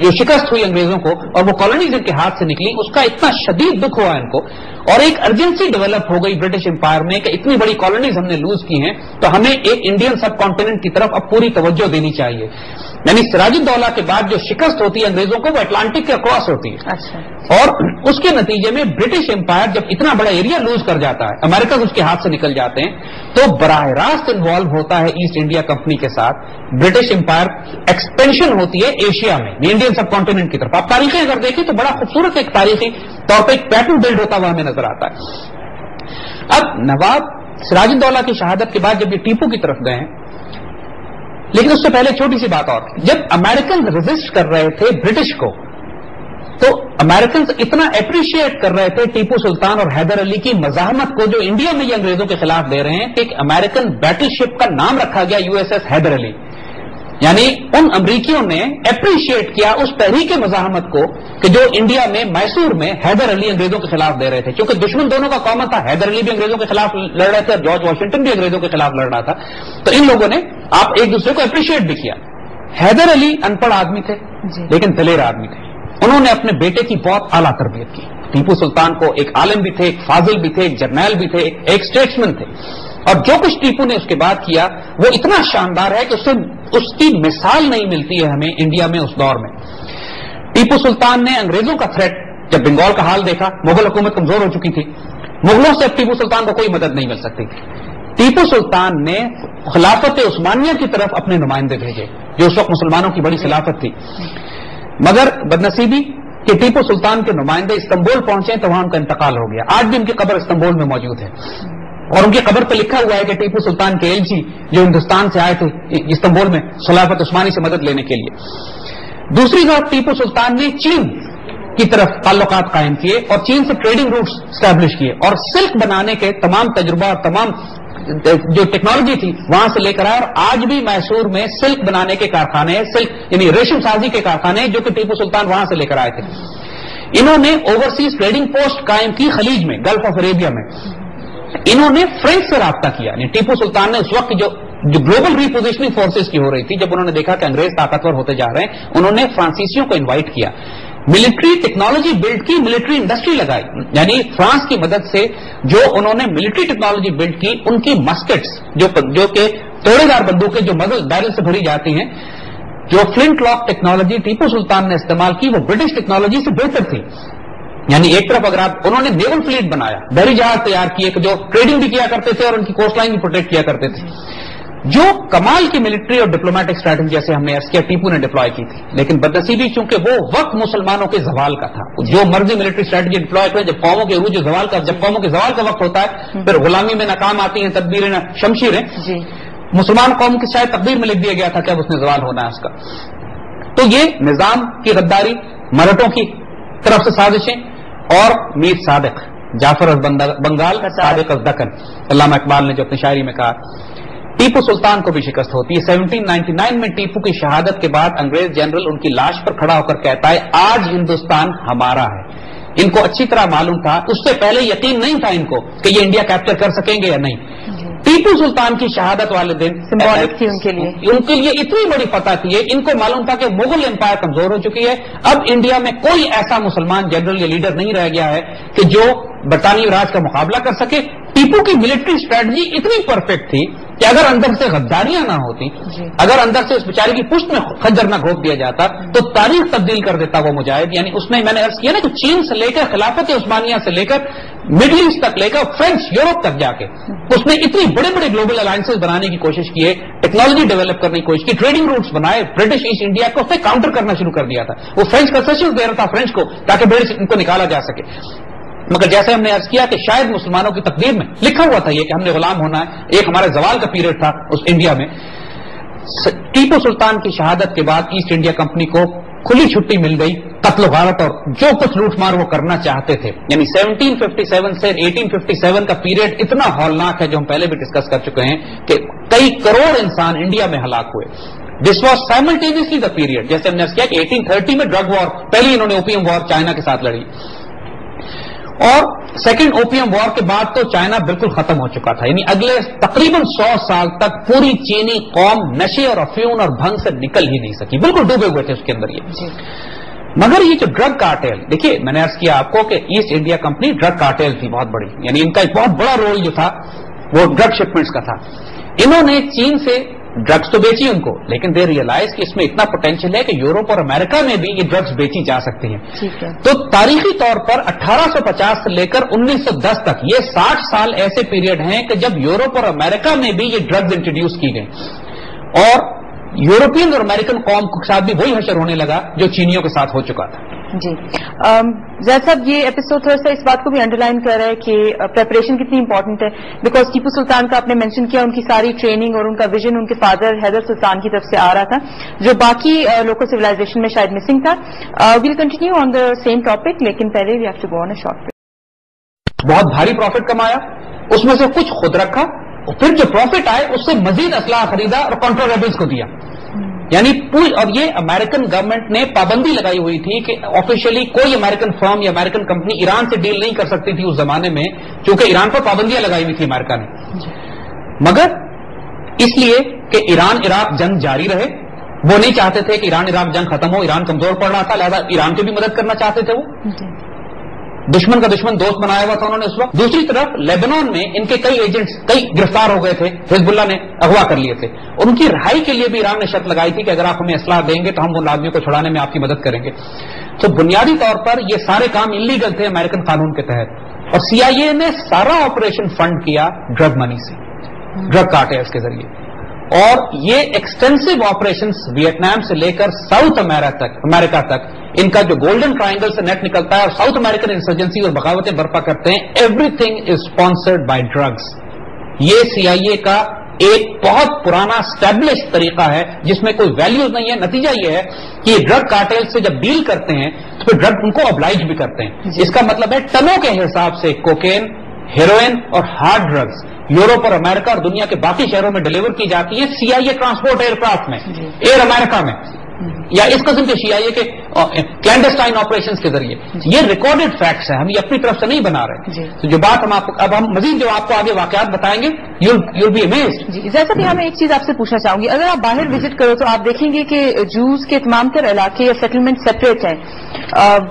جو شکست ہوئی انگریزوں کو، اور وہ کالونیز ان کے ہاتھ سے نکلی، اس کا اتنا شدید دکھ ہوا ان کو، اور ایک ارجنسی ڈیولپ ہو گئی برٹش امپائر میں کہ اتنی بڑی کالونیز ہم نے لوز کی ہیں تو ہمیں ایک انڈین سب کانٹیننٹ کی طرف اب پوری توجہ دینی چاہیے. یعنی سراج الدولہ کے بعد جو شکست ہوتی ہے انگریزوں کو وہ اٹلانٹک کے اکراس ہوتی ہے، اور اس کے نتیجے میں برٹش امپائر جب اتنا بڑا ایریا لوز کر جاتا ہے، امریکہ اس کے ہاتھ سے نکل جاتے ہیں، تو براہ راست انوالو ہوتا ہے ایسٹ انڈیا کمپنی کے ساتھ برٹش امپائر. ایکسپینشن ہوتی ہے ایشیا میں انڈین سب کانٹیننٹ کی طرف. آپ تاریخیں اگر دیکھیں تو بڑا خوبصورت ایک تاریخی طور پہ ایک پیٹرن بلڈ ہوتا ہوا ہمیں نظر آتا ہے. اب نواب سراج الدولہ کی شہادت کے بعد جب یہ ٹیپو کی طرف گئے، لیکن اس سے پہلے چھوٹی سی بات اور، جب امریکن ریزسٹ کر رہے تھے برٹش کو تو امریکنز اتنا اپریشیٹ کر رہے تھے ٹیپو سلطان اور حیدر علی کی مزاحمت کو جو انڈیا میں یہ انگریزوں کے خلاف دے رہے ہیں کہ ایک امریکن بیٹل شپ کا نام رکھا گیا USS حیدر علی. یعنی ان امریکیوں نے اپریشیٹ کیا اس تحریک مزاحمت کو کہ جو انڈیا میں میسور میں حیدر علی انگریزوں کے خلاف دے رہے تھے، کیونکہ دشمن دونوں کا کامن تھا. حیدر علی بھی انگریزوں کے خلاف لڑ رہے تھے اور جارج واشنگٹن بھی انگریزوں کے خلاف لڑ رہا تھا. تو ان لوگوں نے آپ ایک دوسرے کو اپریشیٹ بھی کیا. حیدر علی ان پڑھ آدمی تھے لیکن دلیر آدمی تھے. انہوں نے اپنے بیٹے کی بہت اعلیٰ تربیت کی. ٹیپو سلطان کو ایک عالم بھی تھے، ایک فاضل بھی تھے، ایک جرنیل بھی تھے، ایک اسٹیٹسمین تھے، اور جو کچھ ٹیپو نے اس کے بعد کیا وہ اتنا شاندار ہے کہ اس کی مثال نہیں ملتی ہے ہمیں انڈیا میں اس دور میں. ٹیپو سلطان نے انگریزوں کا تھریٹ جب بنگال کا حال دیکھا، مغل حکومت کمزور ہو چکی تھی، مغلوں سے اب ٹیپو سلطان کو کوئی مدد نہیں مل سکتی تھی. ٹیپو سلطان نے خلافت عثمانیہ کی طرف اپنے نمائندے بھیجے جو اس وقت مسلمانوں کی بڑی خلافت تھی، مگر بدنصیبی کہ ٹیپو سلطان کے نمائندے استنبول پہنچے تو وہاں ان کا انتقال ہو گیا. آج بھی ان کی قبر استنبول میں موجود ہے، اور ان کی قبر پہ لکھا ہوا ہے کہ ٹیپو سلطان کے ایلچی جو ہندوستان سے آئے تھے استنبول میں خلافت عثمانی سے مدد لینے کے لیے. دوسری طرف ٹیپو سلطان نے چین کی طرف تعلقات قائم کیے اور چین سے ٹریڈنگ روٹس اسٹیبلش کیے، اور سلک بنانے کے تمام تجربہ اور تمام جو ٹیکنالوجی تھی وہاں سے لے کر آئے. اور آج بھی میسور میں سلک بنانے کے کارخانے، سلک یعنی ریشم سازی کے کارخانے جو کہ ٹیپو سلطان وہاں سے لے کر آئے تھے. انہوں نے اوورسیز ٹریڈنگ پوسٹ قائم کی خلیج میں، گلف آف عربیہ میں. انہوں نے فرینچ سے رابطہ کیا. یعنی ٹیپو سلطان نے اس وقت جو گلوبل ریپوزیشننگ فورسز کی ہو رہی تھی، جب انہوں نے دیکھا کہ انگریز طاقتور ہوتے جا رہے ہیں، انہوں نے فرانسیسیوں کو انوائٹ کیا، ملٹری ٹیکنالوجی بلڈ کی، ملٹری انڈسٹری لگائی. یعنی فرانس کی مدد سے جو انہوں نے ملٹری ٹیکنالوجی بلڈ کی، ان کی مسکٹس جو کہ توڑے دار بندوقیں جو مزل بیرل سے بھری جاتی ہیں، جو flint lock technology Tipu Sultan نے استعمال کی وہ برٹش ٹیکنالوجی سے بہتر تھی. یعنی ایک طرف اگر آپ انہوں نے نیول فلیٹ بنایا، بحری جہاز تیار کیے کہ جو ٹریڈنگ بھی کیا کرتے تھے اور ان کی کوسٹ لائن بھی پروٹیکٹ کیا کرتے تھے. جو کمال کی ملٹری اور ڈپلومیٹک اسٹریٹجی جیسے ہم نے عرض کیا ٹیپو نے ڈپلوائے کی تھی، لیکن بدنصیبی چونکہ وہ وقت مسلمانوں کے زوال کا تھا. جو مرضی ملٹری اسٹریٹجی ڈپلوائے کریں، جب قوموں کے عروج زوال کا جب قوموں کے زوال کا وقت ہوتا ہے پھر غلامی میں ناکام آتی ہیں تدبیریں شمشیریں. مسلمان قوم کی شاید تقدیر میں لکھ دیا گیا تھا کہ اب اس نے زوال ہونا ہے اس کا. تو یہ نظام کی غداری، مرہٹوں کی طرف سے سازشیں، اور میر صادق جعفر بنگال صادق دکن، علامہ اقبال نے جو اپنی شاعری میں کہا. ٹیپو سلطان کو بھی شکست ہوتی ہے. 1799 میں ٹیپو کی شہادت کے بعد انگریز جنرل ان کی لاش پر کھڑا ہو کر کہتا ہے آج ہندوستان ہمارا ہے. ان کو اچھی طرح معلوم تھا، اس سے پہلے یقین نہیں تھا ان کو کہ یہ انڈیا کیپچر کر سکیں گے یا نہیں. ٹیپو سلطان کی شہادت والے دن سمبولک تھی ان کے لیے اتنی بڑی فتح تھی. ان کو معلوم تھا کہ مغل امپائر کمزور ہو چکی ہے، اب انڈیا میں کوئی ایسا مسلمان جنرل یا لیڈر نہیں رہ گیا ہے کہ جو برطانوی راج کا مقابلہ کر سکے. ٹیپو کی ملٹری اسٹریٹجی اتنی پرفیکٹ تھی کہ اگر اندر سے غداریاں نہ ہوتی، اگر اندر سے اس بیچارے کی پشت میں خنجر نہ گھونپ دیا جاتا تو تاریخ تبدیل کر دیتا وہ مجاہد. یعنی اس نے، میں نے عرض کیا نا کہ چین سے لے کر خلافت عثمانیہ سے لے کر مڈل ایسٹ تک لے کر فرینچ یورپ تک جا کے اس نے اتنی بڑے بڑے گلوبل الائنسز بنانے کی کوشش کی ہے، ٹیکنالوجی ڈیولپ کرنے کی کوشش کی، ٹریڈنگ روٹس بنائے. برٹش ایسٹ انڈیا کو اس نے کاؤنٹر کرنا شروع کر دیا تھا. وہ فرینچ کنسیشن دے رہا تھا فرینچ کو تاکہ برٹش ان کو نکالا جا سکے. مگر جیسے ہم نے عرض کیا کہ شاید مسلمانوں کی تقدیر میں لکھا ہوا تھا یہ کہ ہم نے غلام ہونا ہے. ایک ہمارے زوال کا پیریڈ تھا اس انڈیا میں. ٹیپو سلطان کی شہادت کے بعد ایسٹ انڈیا کمپنی کو کھلی چھٹی مل گئی قتل و غارت اور جو کچھ لوٹ مار وہ کرنا چاہتے تھے. یعنی 1757 سے 1857 کا پیریڈ اتنا ہولناک ہے جو ہم پہلے بھی ڈسکس کر چکے ہیں کہ کئی کروڑ انسان انڈیا میں ہلاک ہوئے. This was simultaneously the period. جیسے ہم نے کیا کہ 1830 میں ڈرگ وار پہلی انہوں نے اوپیم وار چائنا کے ساتھ لڑی اور سیکنڈ اوپیم وار کے بعد تو چائنا بالکل ختم ہو چکا تھا. یعنی اگلے تقریباً 100 سال تک پوری چینی قوم نشے اور افیون اور بھنگ سے نکل ہی نہیں سکی, بالکل ڈوبے ہوئے تھے اس کے اندر یہ. مگر یہ جو ڈرگ کارٹیل, دیکھیے میں نے عرض کیا آپ کو کہ asset India company drug cartel تھی بہت بڑی. یعنی ان کا ایک بہت بڑا رول جو تھا وہ ڈرگ شپمنٹس کا تھا. انہوں نے چین سے ڈرگس تو بیچی ان کو, لیکن دے ریئلائز کہ اس میں اتنا پوٹینشیل ہے کہ یورپ اور امریکہ میں بھی یہ ڈرگس بیچی جا سکتی ہیں. تو تاریخی طور پر 1850 سے لے کر 1910 تک یہ 60 سال ایسے پیریڈ ہیں کہ جب یورپ اور امریکہ میں بھی یہ ڈرگز انٹروڈیوس کی گئی اور یورپین اور امریکن قوم کے ساتھ بھی وہی حشر ہونے لگا جو چینیوں کے ساتھ ہو چکا تھا. جی زید صاحب, یہ ایپیسوڈ تھوڑا سا اس بات کو بھی انڈر لائن کر رہا ہے کہ پریپریشن کتنی امپورٹنٹ ہے, بیکاز ٹیپو سلطان کا آپ نے مینشن کیا ان کی ساری ٹریننگ اور ان کا ویژن ان کے فادر حیدر سلطان کی طرف سے آ رہا تھا جو باقی لوکل سویلائزیشن میں شاید مسنگ تھا. We'll continue on the same topic, لیکن پہلے we have to go on a short break. بہت بھاری پروفٹ کمایا, اس میں سے کچھ خود رکھا اور پھر جو پروفٹ آئے اس سے مزید اسلحہ خریدا اور کانٹرا ریبلز کو دیا. یعنی پوری, اور یہ امریکن گورنمنٹ نے پابندی لگائی ہوئی تھی کہ آفیشلی کوئی امریکن فرم یا امریکن کمپنی ایران سے ڈیل نہیں کر سکتی تھی اس زمانے میں, کیونکہ ایران پر پابندیاں لگائی ہوئی تھی امریکہ نے. مگر اس لیے کہ ایران عراق جنگ جاری رہے, وہ نہیں چاہتے تھے کہ ایران عراق جنگ ختم ہو, ایران کمزور پڑ رہا تھا, لہذا ایران کی بھی مدد کرنا چاہتے تھے. وہ دشمن کا دشمن دوست بنایا ہوا تھا انہوں نے اس وقت. دوسری طرف لیبنان میں ان کے کئی ایجنٹس کئی گرفتار ہو گئے تھے, حزب اللہ نے اغوا کر لیے تھے. ان کی رہائی کے لیے بھی ایران نے شرط لگائی تھی کہ اگر آپ ہمیں اسلحہ دیں گے تو ہم ان آدمیوں کو چھڑانے میں آپ کی مدد کریں گے. تو بنیادی طور پر یہ سارے کام انلیگل تھے امریکن قانون کے تحت, اور سی آئی اے نے سارا آپریشن فنڈ کیا ڈرگ منی سے, ڈرگ کارٹیلز کے ذریعے. اور یہ ایکسٹینسو آپریشنز ویتنام سے لے کر ساؤتھ امریکہ تک ان کا جو گولڈن ٹرائنگل سے نیٹ نکلتا ہے اور ساؤتھ امریکن انسرجنسی اور بغاوتیں برپا کرتے ہیں, every thing is sponsored by drugs. یہ سی آئی اے کا ایک بہت پرانا اسٹیبلش طریقہ ہے جس میں کوئی ویلیوز نہیں ہے. نتیجہ یہ ہے کہ یہ ڈرگ کارٹیل سے جب ڈیل کرتے ہیں تو پھر ڈرگ ان کو ابلائج بھی کرتے ہیں. اس کا مطلب ہے ٹنوں کے حساب سے کوکین, ہیروئن اور ہارڈ ڈرگس یورپ اور امریکہ اور دنیا کے باقی شہروں میں ڈیلیور کی جاتی ہے سی آئی اے ٹرانسپورٹ ایئر کرافٹ میں, ایئر امریکہ میں, یا اس قسم کے سی آئی اے کے کلینڈسٹائن آپریشنز کے ذریعے. یہ ریکارڈڈ فیکٹس ہیں, ہم یہ اپنی طرف سے نہیں بنا رہے. تو جو بات اب ہم مزید جو آپ کو آگے واقعات بتائیں گے you'll be amazed. جی جیسا کہ میں ایک چیز آپ سے پوچھنا چاہوں گی, اگر آپ باہر وزٹ کرو تو آپ دیکھیں گے کہ جوز کے تمام تر علاقے یا سیٹلمنٹ سیپریٹ ہیں.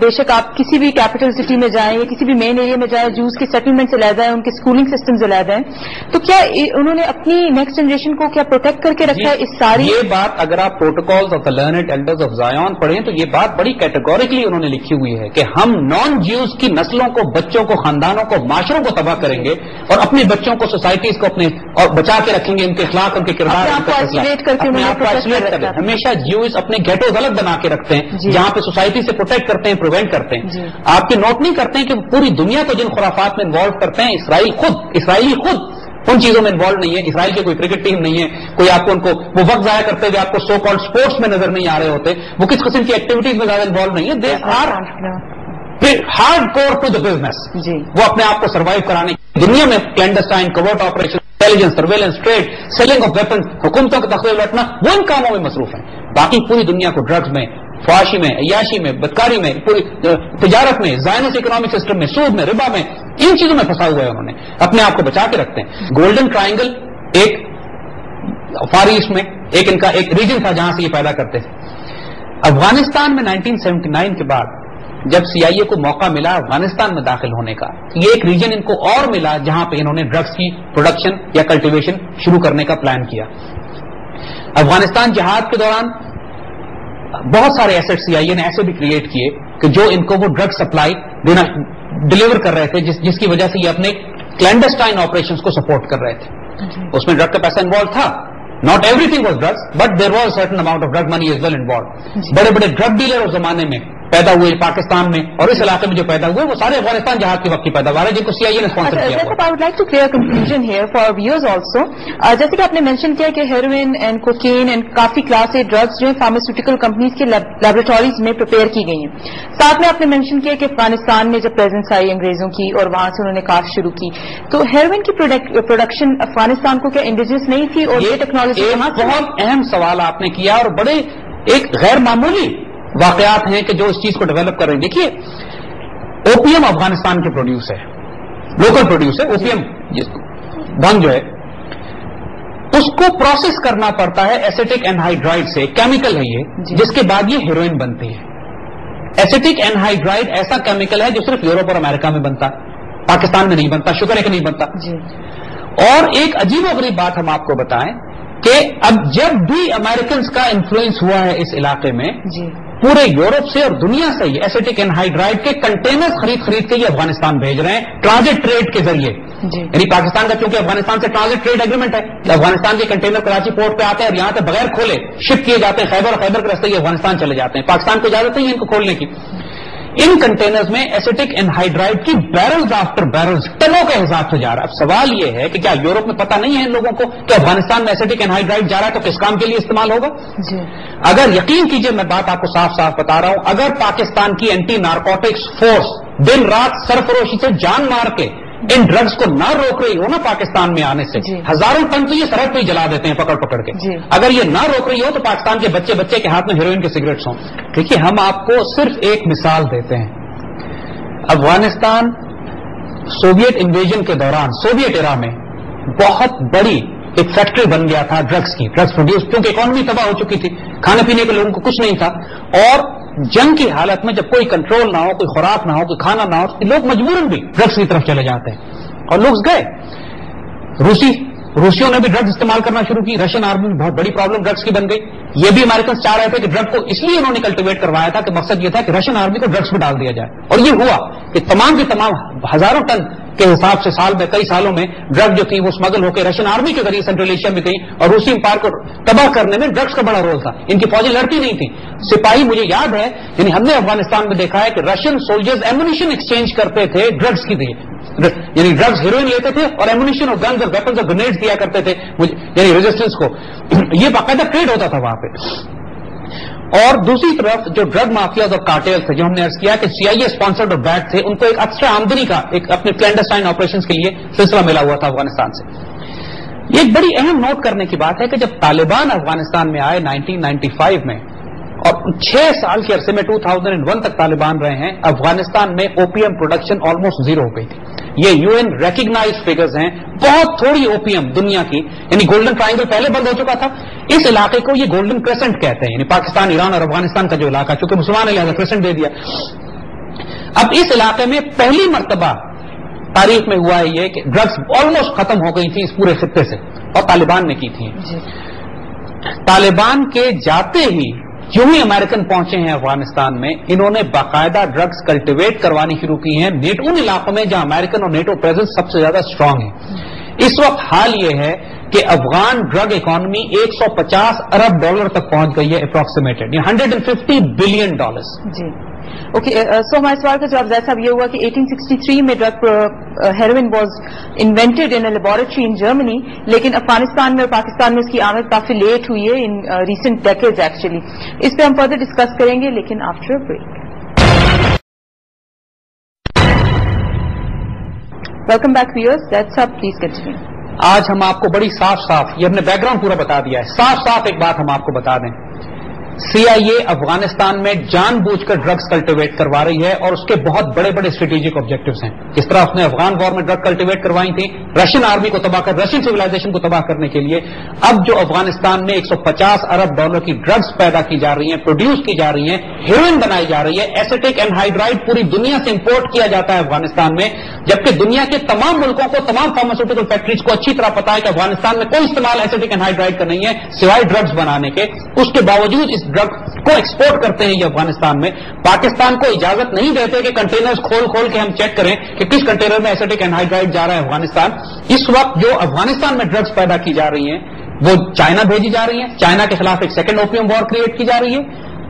بے شک آپ کسی بھی کیپٹل سٹی میں جائیں یا کسی بھی مین ایریا میں جائیں, جوز کے سیٹلمنٹس علیحدہ ہیں, ان کے اسکولنگ سسٹمز علیحدہ ہیں. تو کیا انہوں نے اپنی نیکسٹ جنریشن کو کیا پروٹیکٹ کر کے رکھا ہے اس ساری؟ یہ بات اگر آپ protocols of the learned elders of Zion پڑھیں تو یہ بات بڑی کیٹیگوریکلی انہوں نے لکھی ہوئی ہے کہ ہم نان جیوز کی نسلوں کو, بچوں کو, خاندانوں کو, معاشروں کو تباہ کریں گے اور اپنے بچوں کو, سوسائٹیز کو اپنے اور بچا کے رکھیں گے, ان کے اخلاق, ان کے کردار, ہمیشہ جیوز اپنے گیٹوز الگ بنا کے رکھتے ہیں جہاں پہ سوسائٹی سے پروٹیکٹ کرتے ہیں, پروینٹ کرتے ہیں. آپ کے نوٹ نہیں کرتے ہیں کہ پوری دنیا کو جن خرافات میں انوالو کرتے ہیں اسرائیلی خود ان چیزوں میں انوالو نہیں ہے. اسرائیل کی کوئی کرکٹ ٹیم نہیں ہے, کوئی آپ کو ان کو وہ وقت ضائع کرتے ہوئے آپ کو سو کالڈ اسپورٹس میں نظر نہیں آ رہے ہوتے, وہ کس قسم کی ایکٹیویٹیز میں زیادہ انوالو نہیں ہے. They are hard core to the business. وہ اپنے آپ کو سروائیو کرانے دنیا میں clandestine, covert operation, intelligence, surveillance, trade, selling of weapon, حکومتوں کے تخلیق لٹنا, وہ ان کاموں میں مصروف ہیں. باقی پوری دنیا کو ڈرگز میں, فحاشی میں, عیاشی میں, بدکاری میں, پوری تجارت میں, زائنس اکنامک سسٹم میں, سود میں, ربا میں, ان چیزوں میں پھنسا ہوا ہے. انہوں نے اپنے آپ کو بچا کے رکھتے ہیں. گولڈن ٹرائنگل ایک فار ایسٹ میں ایک ان کا ایک ریجن تھا جہاں سے یہ پیدا کرتے تھے. افغانستان میں 1979 کے بعد جب سی آئی اے کو موقع ملا افغانستان میں داخل ہونے کا, یہ ایک ریجن ان کو اور ملا جہاں پہ انہوں نے ڈرگس کی پروڈکشن یا کلٹیویشن شروع کرنے کا پلان کیا. افغانستان جہاد کے دوران بہت سارے ایسٹ سی آئی اے نے ایسے بھی کریٹ کیے کہ جو ان کو وہ ڈرگ سپلائی دینا ڈلیور کر رہے تھے, جس کی وجہ سے یہ اپنے کلینڈسٹائن آپریشنز کو سپورٹ کر رہے تھے. اس میں ڈرگ کا پیسہ انوالو تھا, not everything was drugs but there was certain amount of drug money as well involved. بڑے بڑے ڈرگ ڈیلر اس زمانے میں پیدا ہوئے پاکستان میں اور اس علاقے میں جو پیدا ہوئے وہ سارے افغانستان جہاد کے وقت کی پیداوار ہے جن کو CIA نے اسپانسر کیا ہوا. I would like to clear a conclusion here for our viewers also. جیسے کہ آپ نے مینشن کیا کہ ہیروئن اینڈ کوکین اینڈ کافی کلاس اے ڈرگس جو ہے فارماسیوٹیکل کمپنیز کے لیبورٹریز میں پریپیئر کی گئی ہیں. ساتھ میں آپ نے مینشن کیا کہ افغانستان میں جب پریزنس آئی انگریزوں کی اور وہاں سے انہوں نے کاشت شروع کی تو ہیروئن کی پروڈکشن افغانستان کو کیا انڈیجس نہیں تھی اور یہ ٹیکنالوجی بہت اہم سوال آپ نے کیا اور بڑے ایک غیر معمولی واقعات ہیں کہ جو اس چیز کو ڈیولپ کر رہے ہیں. دیکھیے اوپیم افغانستان کے پروڈیوس ہے, لوکل پروڈیوس ہے. اوپیم بھنگ جو ہے اس کو پروسیس کرنا پڑتا ہے ایسیٹک اینہائیڈرائڈ سے, کیمیکل ہے یہ جس کے بعد یہ ہیروئن بنتی ہے. ایسیٹک اینہائیڈرائڈ ایسا کیمیکل ہے جو صرف یورپ اور امریکہ میں بنتا, پاکستان میں نہیں بنتا, شکر ہے کہ نہیں بنتا. اور ایک عجیب و غریب بات ہم آپ کو بتائیں کہ اب جب بھی امریکنز کا انفلوئنس ہوا ہے اس علاقے میں پورے یورپ سے اور دنیا سے یہ ایسیٹک اینہائیڈرائڈ کے کنٹینر خرید کے یہ افغانستان بھیج رہے ہیں ٹرانزٹ ٹریڈ کے ذریعے. یعنی پاکستان کا چونکہ افغانستان سے ٹرانزٹ ٹریڈ ایگریمنٹ ہے, افغانستان کے کنٹینر کراچی پورٹ پہ آتے ہیں اور یہاں سے بغیر کھولے شپ کیے جاتے ہیں, خیبر اور خیبر کے راستے یہ افغانستان چلے جاتے ہیں. پاکستان کو اجازت نہیں ہے ان کو کھولنے کی. ان کنٹینرز میں ایسیٹک اینہائیڈرائڈ کی بیرلز آفٹر بیرلز ٹنوں کے حساب سے جا رہا ہے. اب سوال یہ ہے کہ کیا یورپ میں پتہ نہیں ہے ان لوگوں کو کہ افغانستان میں ایسیٹک اینہائیڈرائڈ جا رہا ہے تو کس کام کے لیے استعمال ہوگا؟ اگر یقین کیجئے میں بات آپ کو صاف صاف بتا رہا ہوں, اگر پاکستان کی اینٹی نارکوٹکس فورس دن رات سرفروشی سے جان مار کے ان ڈرگز کو نہ روک رہی ہو نا پاکستان میں آنے سے, ہزاروں ٹن تو یہ سرحد پہ ہی جلا دیتے ہیں پکڑ پکڑ کے. اگر یہ نہ روک رہی ہو تو پاکستان کے بچے بچے کے ہاتھ میں ہیروئن کے سگریٹس ہوں. دیکھیے ہم آپ کو صرف ایک مثال دیتے ہیں. افغانستان سوویت انویژن کے دوران سوویت ایرا میں بہت بڑی ایک فیکٹری بن گیا تھا ڈرگز کی, ڈرگز پروڈیوس, کیونکہ اکانومی تباہ ہو چکی تھی, کھانے پینے کے لوگوں کو کچھ نہیں تھا. اور جنگ کی حالت میں جب کوئی کنٹرول نہ ہو, کوئی خوراک نہ ہو, کوئی کھانا نہ ہو, لوگ مجبوراً بھی ڈرگز کی طرف چلے جاتے ہیں. اور لوگ گئے. روسیوں نے بھی ڈرگز استعمال کرنا شروع کی. رشین آرمی میں بہت بڑی پرابلم ڈرگز کی بن گئی. یہ بھی امریکنز چاہ رہے تھے کہ ڈرگ کو اس لیے انہوں نے کلٹیویٹ کروایا تھا کہ مقصد یہ تھا کہ رشین آرمی کو ڈرگز میں ڈال دیا جائے. اور یہ ہوا کہ تمام کی تمام ہزاروں ٹن کے حساب سے سال میں کئی سالوں میں ڈرگ جو تھی وہ اسمگل ہو کے رشین آرمی کے ذریعے سینٹرل ایشیا میں گئی. اور روسی امپائر کو تباہ کرنے میں ڈرگز کا بڑا رول تھا. ان کی فوجیں لڑتی نہیں تھیں, سپاہی. مجھے یاد ہے یعنی ہم نے افغانستان میں دیکھا ہے کہ رشین سولجرز ایمونیشن ایکسچینج کرتے تھے ڈرگز کی دیے, یعنی ڈرگز ہیروئن لیتے تھے اور ایمونیشن اور گنز اور ویپنز اور گرینیڈز دیا کرتے تھے یعنی ریزسٹنس کو. یہ باقاعدہ ٹریڈ ہوتا تھا وہاں پہ. اور دوسری طرف جو ڈرگ مافیاز اور کارٹیلز تھے جو ہم نے عرض کیا کہ CIA اسپانسرڈ اور بیک تھے, ان کو ایک ایکسٹرا آمدنی کا ایک اپنے کلینڈرسٹائن آپریشنز کے لیے سلسلہ ملا ہوا تھا افغانستان سے. یہ ایک بڑی اہم نوٹ کرنے کی بات ہے کہ جب طالبان افغانستان میں آئے 1995 میں اور 6 سال کے عرصے میں 2001 تک طالبان رہے ہیں, افغانستان میں اوپیم پروڈکشن آلموسٹ زیرو ہو گئی تھی. یہ UN ریکگنائز فگرز ہیں. بہت تھوڑی اوپیم دنیا کی, یعنی گولڈن ٹرائنگل پہلے بند ہو چکا تھا. اس علاقے کو یہ گولڈن کریسنٹ کہتے ہیں, یعنی پاکستان, ایران اور افغانستان کا جو علاقہ, چونکہ مسلمان لہٰذا کریسنٹ دے دیا. اب اس علاقے میں پہلی مرتبہ تاریخ میں ہوا ہے یہ کہ ڈرگز آلموسٹ ختم ہو گئی تھی اس پورے خطے سے, اور طالبان نے کی تھی. طالبان کے جاتے ہی جو ہی امریکن پہنچے ہیں افغانستان میں, انہوں نے باقاعدہ ڈرگز کلٹیویٹ کروانی شروع کی ہیں ان علاقوں میں جہاں امریکن اور نیٹو پریزنس سب سے زیادہ اسٹرانگ ہے. اس وقت حال یہ ہے کہ افغان ڈرگ اکانومی $150 ارب تک پہنچ گئی ہے اپروکسیمیٹڈ, یہ $150 بلین. جی اوکے. سو ہمارے سوال کا جواب صاحب یہ ہوا کہ 1863 میں drug heroin was invented in a laboratory in Germany, لیکن افغانستان میں اور پاکستان میں اس کی آمد کافی لیٹ ہوئی ہے ان ریسنٹ ڈیکیڈز ایکچولی. اس پہ ہم فردر ڈسکس کریں گے لیکن after a break. Welcome back viewers, that's up, please continue. آج ہم آپ کو بڑی صاف یہ ہم نے بیک گراؤنڈ پورا بتا دیا ہے. صاف ایک بات ہم آپ کو بتا دیں, CIA افغانستان میں جان بوجھ کر ڈرگز کلٹیویٹ کروا رہی ہے اور اس کے بہت بڑے بڑے اسٹریٹجک آبجیکٹوز ہیں. اس طرح اس نے افغان وار میں ڈرگ کلٹیویٹ کروائی تھی رشین آرمی کو تباہ کر, رشین سویلائزیشن کو تباہ کرنے کے لیے. اب جو افغانستان میں $150 ارب کی ڈرگز پیدا کی جا رہی ہیں, پروڈیوس کی جا رہی ہیں, ہیروئن بنائی جا رہی ہے, ایسیٹک اینہائیڈرائڈ پوری دنیا سے امپورٹ کیا جاتا ہے افغانستان میں, جبکہ دنیا کے تمام ملکوں کو, تمام فارماسیوٹیکل فیکٹریز کو اچھی طرح پتا ہے کہ افغانستان میں کوئی استعمال ایسیٹک اینہائیڈرائڈ کا نہیں ہے سوائے ڈرگز بنانے کے. اس کے باوجود اس ڈرگ کو ایکسپورٹ کرتے ہیں یہ افغانستان میں. پاکستان کو اجازت نہیں دیتے کہ کنٹینرز کھول کے ہم چیک کریں کہ کس کنٹینر میں ایسیٹک اینہائیڈرائڈ جا رہا ہے افغانستان. اس وقت جو افغانستان میں ڈرگز پیدا کی جا رہی ہیں وہ چائنا بھیجی جا رہی ہیں. چائنا کے خلاف ایک سیکنڈ اوپیم وار کریٹ کی جا رہی ہے.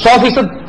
100%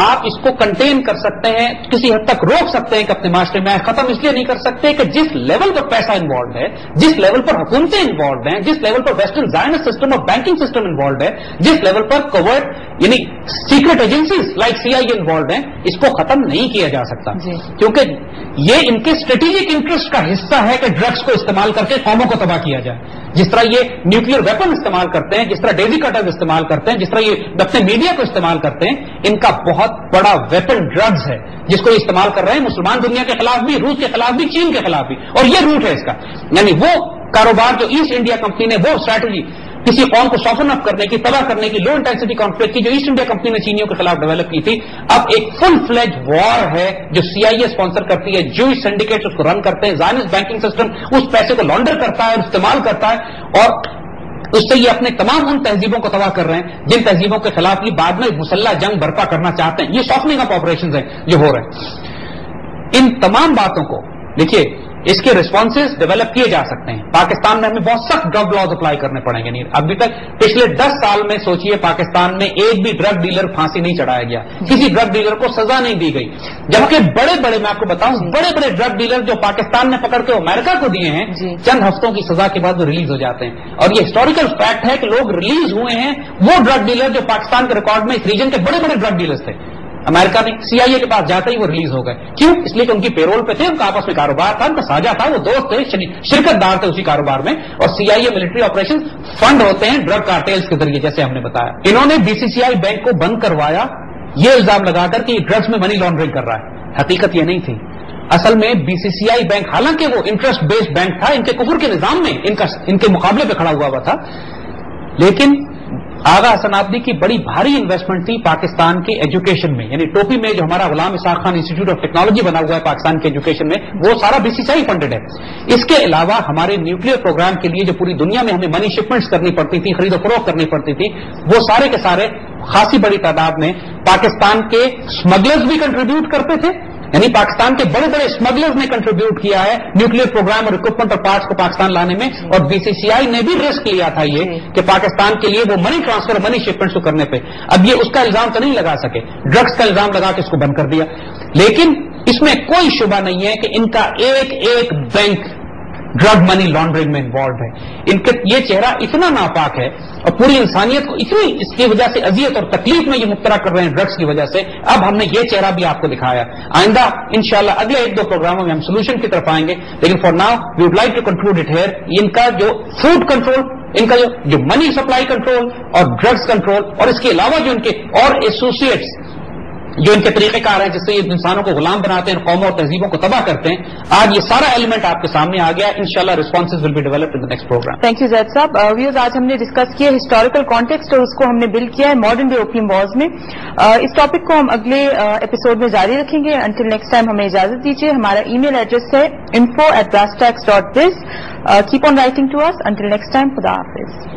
آپ اس کو کنٹین کر سکتے ہیں, کسی حد تک روک سکتے ہیں کہ اپنے معاشرے میں ختم اس لیے نہیں کر سکتے کہ جس لیول پر پیسہ انوالوڈ ہے, جس لیول پر حکومتیں انوالوڈ ہیں, جس لیول پر ویسٹرن زائنسٹ سسٹم اور بینکنگ سسٹم انوالوڈ ہے, جس لیول پر کوورٹ یعنی secret agencies like CIA involved ہیں, اس کو ختم نہیں کیا جا سکتا کیونکہ یہ ان کے اسٹریٹجک انٹرسٹ کا حصہ ہے کہ ڈرگس کو استعمال کر کے قوموں کو تباہ کیا جائے. جس طرح یہ نیوکلیئر ویپن استعمال کرتے ہیں, جس طرح ڈیزی کٹرز استعمال کرتے ہیں, جس طرح یہ اپنے میڈیا کو استعمال کرتے ہیں, ان کا بہت بڑا ویپن ڈرگز ہے جس کو یہ استعمال کر رہے ہیں مسلمان دنیا کے خلاف بھی, روس کے خلاف بھی, چین کے خلاف بھی, اور یہ روٹ ہے اس کا. یعنی وہ کاروبار جو ایسٹ انڈیا کمپنی نے, وہ اسٹریٹجی کسی قوم کو سافن اپ کرنے کی, تباہ کرنے کی, لو انٹینسٹی کانفلکٹ کی جو ایسٹ انڈیا کمپنی نے چینیوں کے خلاف ڈیولپ کی تھی, اب ایک فل فلیج وار ہے جو CIA اسپانسر کرتی ہے, جوئش سینڈیکیٹس اس کو رن کرتے ہیں, زائنسٹ بینکنگ سسٹم اس پیسے کو لانڈر کرتا ہے اور استعمال کرتا ہے, اور اس سے یہ اپنے تمام ان تہذیبوں کو تباہ کر رہے ہیں جن تہذیبوں کے خلاف یہ بعد میں مسلح جنگ برپا کرنا چاہتے ہیں. یہ سافننگ اپ آپریشنز ہیں جو ہو رہے ہیں. ان تمام باتوں کو دیکھیے, اس کے ریسپانسز ڈیولپ کیے جا سکتے ہیں. پاکستان میں ہمیں بہت سخت ڈرگ لاز اپلائی کرنے پڑیں گے. نہیں, ابھی تک پچھلے 10 سال میں سوچئے پاکستان میں ایک بھی ڈرگ ڈیلر پھانسی نہیں چڑھایا گیا, کسی ڈرگ ڈیلر کو سزا نہیں دی گئی, جبکہ بڑے بڑے, میں آپ کو بتاؤں, بڑے بڑے ڈرگ ڈیلر جو پاکستان نے پکڑ کے امریکہ کو دیے ہیں, چند ہفتوں کی سزا کے بعد وہ ریلیز ہو جاتے ہیں. اور یہ ہسٹوریکل فیکٹ ہے کہ لوگ ریلیز ہوئے ہیں, وہ ڈرگ ڈیلر جو پاکستان کے ریکارڈ میں اس ریجن کے بڑے بڑے ڈرگ ڈیلرز تھے, امریکہ نے CIA کے پاس جاتے ہی وہ ریلیز ہو گئے. کیوں؟ اس لیے کہ ان کی پیرول پہ تھے, ان کا آپس میں کاروبار تھا, ان کا ساجھا تھا, وہ دوست تھے, شرکت دار تھے اسی کاروبار میں. اور CIA ملٹری آپریشن فنڈ ہوتے ہیں ڈرگ کارٹیلز کے ذریعے, جیسے ہم نے بتایا. انہوں نے BCCI بینک کو بند کروایا یہ الزام لگا کر کہ یہ ڈرگس میں منی لانڈرنگ کر رہا ہے. حقیقت یہ نہیں تھی. اصل میں BCCI بینک حالانکہ وہ انٹرسٹ بیسڈ بینک تھا, ان کے کفر کے نظام میں ان کے مقابلے پہ کھڑا ہوا تھا, لیکن آغا حسن آبادی کی بڑی بھاری انویسٹمنٹ تھی پاکستان کے ایجوکیشن میں. یعنی ٹوپی میں جو ہمارا غلام اسحاق خان انسٹی ٹیوٹ آف ٹیکنالوجی بنا ہوا ہے پاکستان کے ایجوکیشن میں, وہ سارا BCCI فنڈڈ ہے. اس کے علاوہ ہمارے نیوکلیئر پروگرام کے لیے جو پوری دنیا میں ہمیں منی شپمنٹس کرنی پڑتی تھی, خرید و فروخت کرنی پڑتی تھی, وہ سارے کے سارے خاصی بڑی تعداد میں پاکستان کے اسمگلرز بھی کنٹریبیوٹ کرتے تھے. یعنی پاکستان کے بڑے بڑے اسمگلرز نے کنٹریبیوٹ کیا ہے نیوکلیئر پروگرام اور اکوپمنٹ اور پارٹس کو پاکستان لانے میں, اور BCCI نے بھی رسک لیا تھا یہ کہ پاکستان کے لیے وہ منی ٹرانسفر, منی شپمنٹس کو کرنے پہ. اب یہ اس کا الزام تو نہیں لگا سکے, ڈرگس کا الزام لگا کے اس کو بند کر دیا, لیکن اس میں کوئی شبہ نہیں ہے کہ ان کا ایک ایک بینک ڈرگ منی لانڈرنگ میں انوالوڈ ہے. ان کے یہ چہرہ اتنا ناپاک ہے اور پوری انسانیت کو اتنی اس کی وجہ سے اذیت اور تکلیف میں یہ مبتلا کر رہے ہیں ڈرگس کی وجہ سے. اب ہم نے یہ چہرہ بھی آپ کو دکھایا. آئندہ انشاءاللہ اگلے 1-2 پروگراموں میں ہم سولوشن کی طرف آئیں گے, لیکن for now we would like to conclude it here. ان کا جو فوڈ کنٹرول, ان کا جو منی سپلائی کنٹرول اور ڈرگس کنٹرول, اور اس کے علاوہ جو ان کے اور ایسوسیٹس جو ان کے طریقہ کار ہیں جس سے یہ انسانوں کو غلام بناتے ہیں, قوموں اور تہذیبوں کو تباہ کرتے ہیں, آج یہ سارا ایلیمنٹ آپ کے سامنے آ گیا. انشاءاللہ responses will be developed in the next programme. Thank you Zaid صاحب. ویورز, آج ہم نے ڈسکس کیا ہسٹوریکل کانٹیکسٹ اور اس کو ہم نے بلڈ کیا ہے ماڈرن ڈے اوپیم وارز میں. اس ٹاپک کو ہم اگلے ایپیسوڈ میں جاری رکھیں گے. انٹل نیکسٹ ٹائم ہمیں اجازت دیجیے. ہمارا ای میل ایڈریس ہے info@brasstax.biz. Keep on writing to us. Until next time, خدا حافظ.